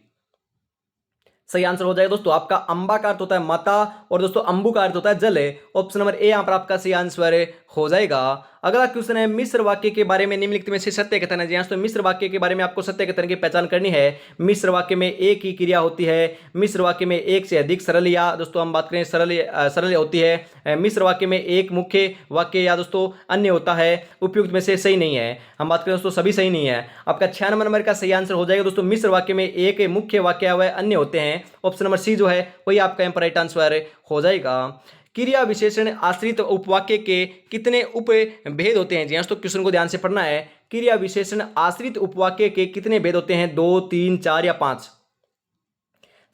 सही आंसर हो जाएगा दोस्तों आपका अंबा का अर्थ होता है माता और दोस्तों अंबु का अर्थ होता है जल। ऑप्शन नंबर ए यहाँ पर आपका सही आंसर हो जाएगा। अगला क्वेश्चन है मिश्र वाक्य के बारे में निम्नलिखित में से सत्य कथन है। जी तो मिश्र वाक्य के बारे में आपको सत्य कथन की पहचान करनी है। मिश्र वाक्य में एक ही क्रिया होती है। मिश्र वाक्य में एक से अधिक सरल या दोस्तों हम बात करें सरल होती है। मिश्र वाक्य में एक मुख्य वाक्य या दोस्तों अन्य होता है। उपयुक्त में से सही नहीं है। हम बात करें दोस्तों सभी सही नहीं है। आपका 96 नंबर का सही आंसर हो जाएगा दोस्तों मिश्र वाक्य में एक मुख्य वाक्य व अन्य होते हैं। ऑप्शन नंबर सी जो है वही आपका यहाँ पर राइट आंसर हो जाएगा। क्रिया विशेषण आश्रित उपवाक्य के कितने उपभेद होते हैं? जी तो क्वेश्चन को ध्यान से पढ़ना है। क्रिया विशेषण आश्रित उपवाक्य के कितने भेद होते हैं? 2, 3, 4 या 5।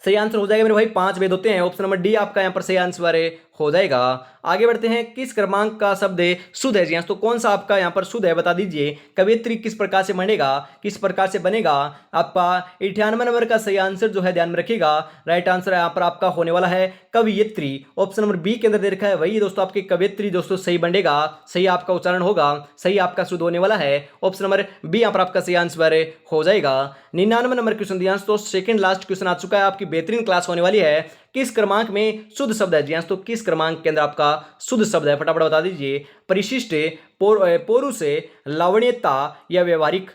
सही आंसर हो जाएगा मेरे भाई 5 भेद होते हैं। ऑप्शन नंबर डी आपका यहाँ पर सही आंसर हो जाएगा। आगे बढ़ते हैं। किस क्रमांक का शब्द शुद्ध है? जी तो कौन सा आपका यहाँ पर शुद्ध है बता दीजिए। कवियत्री किस प्रकार से बनेगा, किस प्रकार से बनेगा? आपका 98 नंबर का सही आंसर जो है ध्यान में रखिएगा। राइट आंसर यहाँ पर आपका होने वाला है कवियत्री। ऑप्शन नंबर बी के अंदर दे रखा है वही दोस्तों आपकी कवियत्री दोस्तों सही बनेगा, सही आपका उच्चारण होगा, सही आपका शुद्ध होने वाला है। ऑप्शन नंबर बी यहाँ पर आपका सही आंसर हो जाएगा। 99 नंबर क्वेश्चन दिया तो सेकंड लास्ट क्वेश्चन आ चुका है। आपकी बेहतरीन क्लास होने वाली है। किस क्रमांक में शुद्ध शब्द है? जी तो किस क्रमांक के अंदर आपका शुद्ध शब्द है? फटाफट बता दीजिए। परिशिष्ट, पौरुष, लावण्यता या व्यवहारिक।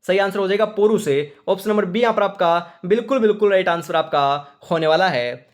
सही आंसर हो जाएगा पौरुष। ऑप्शन नंबर बी यहाँ पर आपका बिल्कुल बिल्कुल राइट आंसर आपका होने वाला है।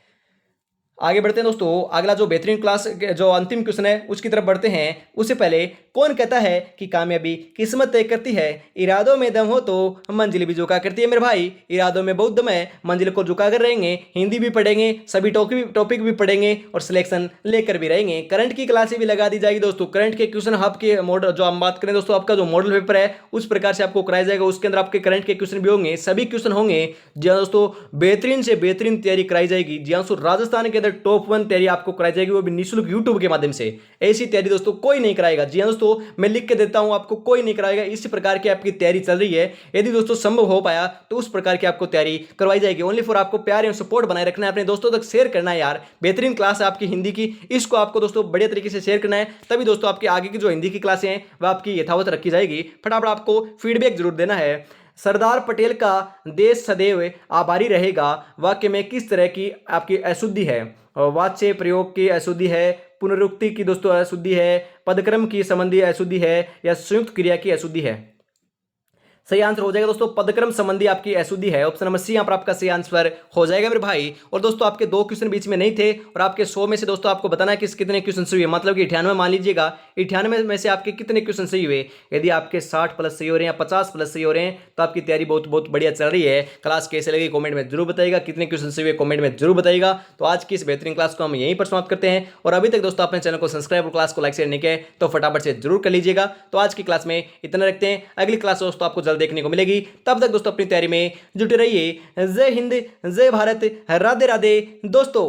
आगे बढ़ते हैं दोस्तों। अगला जो बेहतरीन क्लास जो अंतिम क्वेश्चन है उसकी तरफ बढ़ते हैं। उससे पहले कौन कहता है कि कामयाबी किस्मत तय करती है? इरादों में दम हो तो मंजिल भी झुका करती है मेरे भाई। इरादों में बहुत दम है, मंजिल को झुका कर रहेंगे। हिंदी भी पढ़ेंगे, सभी टॉपिक भी पढ़ेंगे और सिलेक्शन लेकर भी रहेंगे। करंट की क्लासें भी लगा दी जाएगी दोस्तों। करंट के क्वेश्चन हब के मॉडल जो हम बात करें दोस्तों आपका जो मॉडल पेपर है उस प्रकार से आपको कराया जाएगा। उसके अंदर आपके करंट के क्वेश्चन भी होंगे, सभी क्वेश्चन होंगे। जी दोस्तों बेहतरीन से बेहतरीन तैयारी कराई जाएगी। जी राजस्थान के अंदर टॉप 1 तैयारी आपको कराई जाएगी, वो भी निःशुल्क यूट्यूब के माध्यम से। ऐसी तैयारी दोस्तों कोई नहीं कराएगा। जी दोस्तों मैं लिख के देता हूं आपको, कोई नहीं कराएगा। इस प्रकार की आपकी तैयारी चल रही है। यदि दोस्तों संभव हो पाया तो उस प्रकार की आपको तैयारी करवाई जाएगी। ओनली फॉर आपको प्यार एवं सपोर्ट बनाए रखना है, अपने दोस्तों तक शेयर करना है यार। बेहतरीन क्लास है आपकी हिंदी की, इसको आपको दोस्तों बढ़िया तरीके से शेयर करना है, तभी दोस्तों आपकी आगे की जो हिंदी की क्लासें हैं वह आपकी यथावत रखी जाएगी। फटाफट आपको फीडबैक जरूर देना है। सरदार पटेल का देश सदैव आभारी रहेगा वाक्य में किस तरह की आपकी अशुद्धि है? वाच्य प्रयोग की अशुद्धि है, पुनरुक्ति की दोस्तों अशुद्धि है, पदक्रम की संबंधी अशुद्धि है या संयुक्त क्रिया की अशुद्धि है? सही आंसर हो जाएगा दोस्तों पदक्रम संबंधी आपकी अशुद्धि है। ऑप्शन नंबर सी यहाँ पर आपका सही आंसर हो जाएगा मेरे भाई। और दोस्तों आपके 2 क्वेश्चन बीच में नहीं थे और आपके 100 में से दोस्तों आपको बताना है कि कितने क्वेश्चन सही हुए, मतलब कि 98 मान लीजिएगा। 98 में से आपके कितने क्वेश्चन सही हुए? यदि आपके 60 प्लस सही हो रहे हैं या 50 प्लस सही हो रहे हैं तो आपकी तैयारी बहुत बहुत बढ़िया चल रही है। क्लास कैसे लगी कॉमेंट में जरूर बताइएगा, कितने क्वेश्चन सही हुए कॉमेंट में जरूर बताइएगा। तो आज की इस बेहतरीन क्लास को हम यहीं पर समाप्त करते हैं। और अभी तक दोस्तों अपने चैनल को सब्सक्राइब और क्लास को लाइक शेयर नहीं किया तो फटाफट से जरूर कर लीजिएगा। तो आज की क्लास में इतना रखते हैं, अगली क्लास दोस्तों आपको जल्द देखने को मिलेगी। तब तक दोस्तों अपनी तैयारी में जुटे रहिए। जय हिंद, जय भारत, राधे राधे दोस्तों।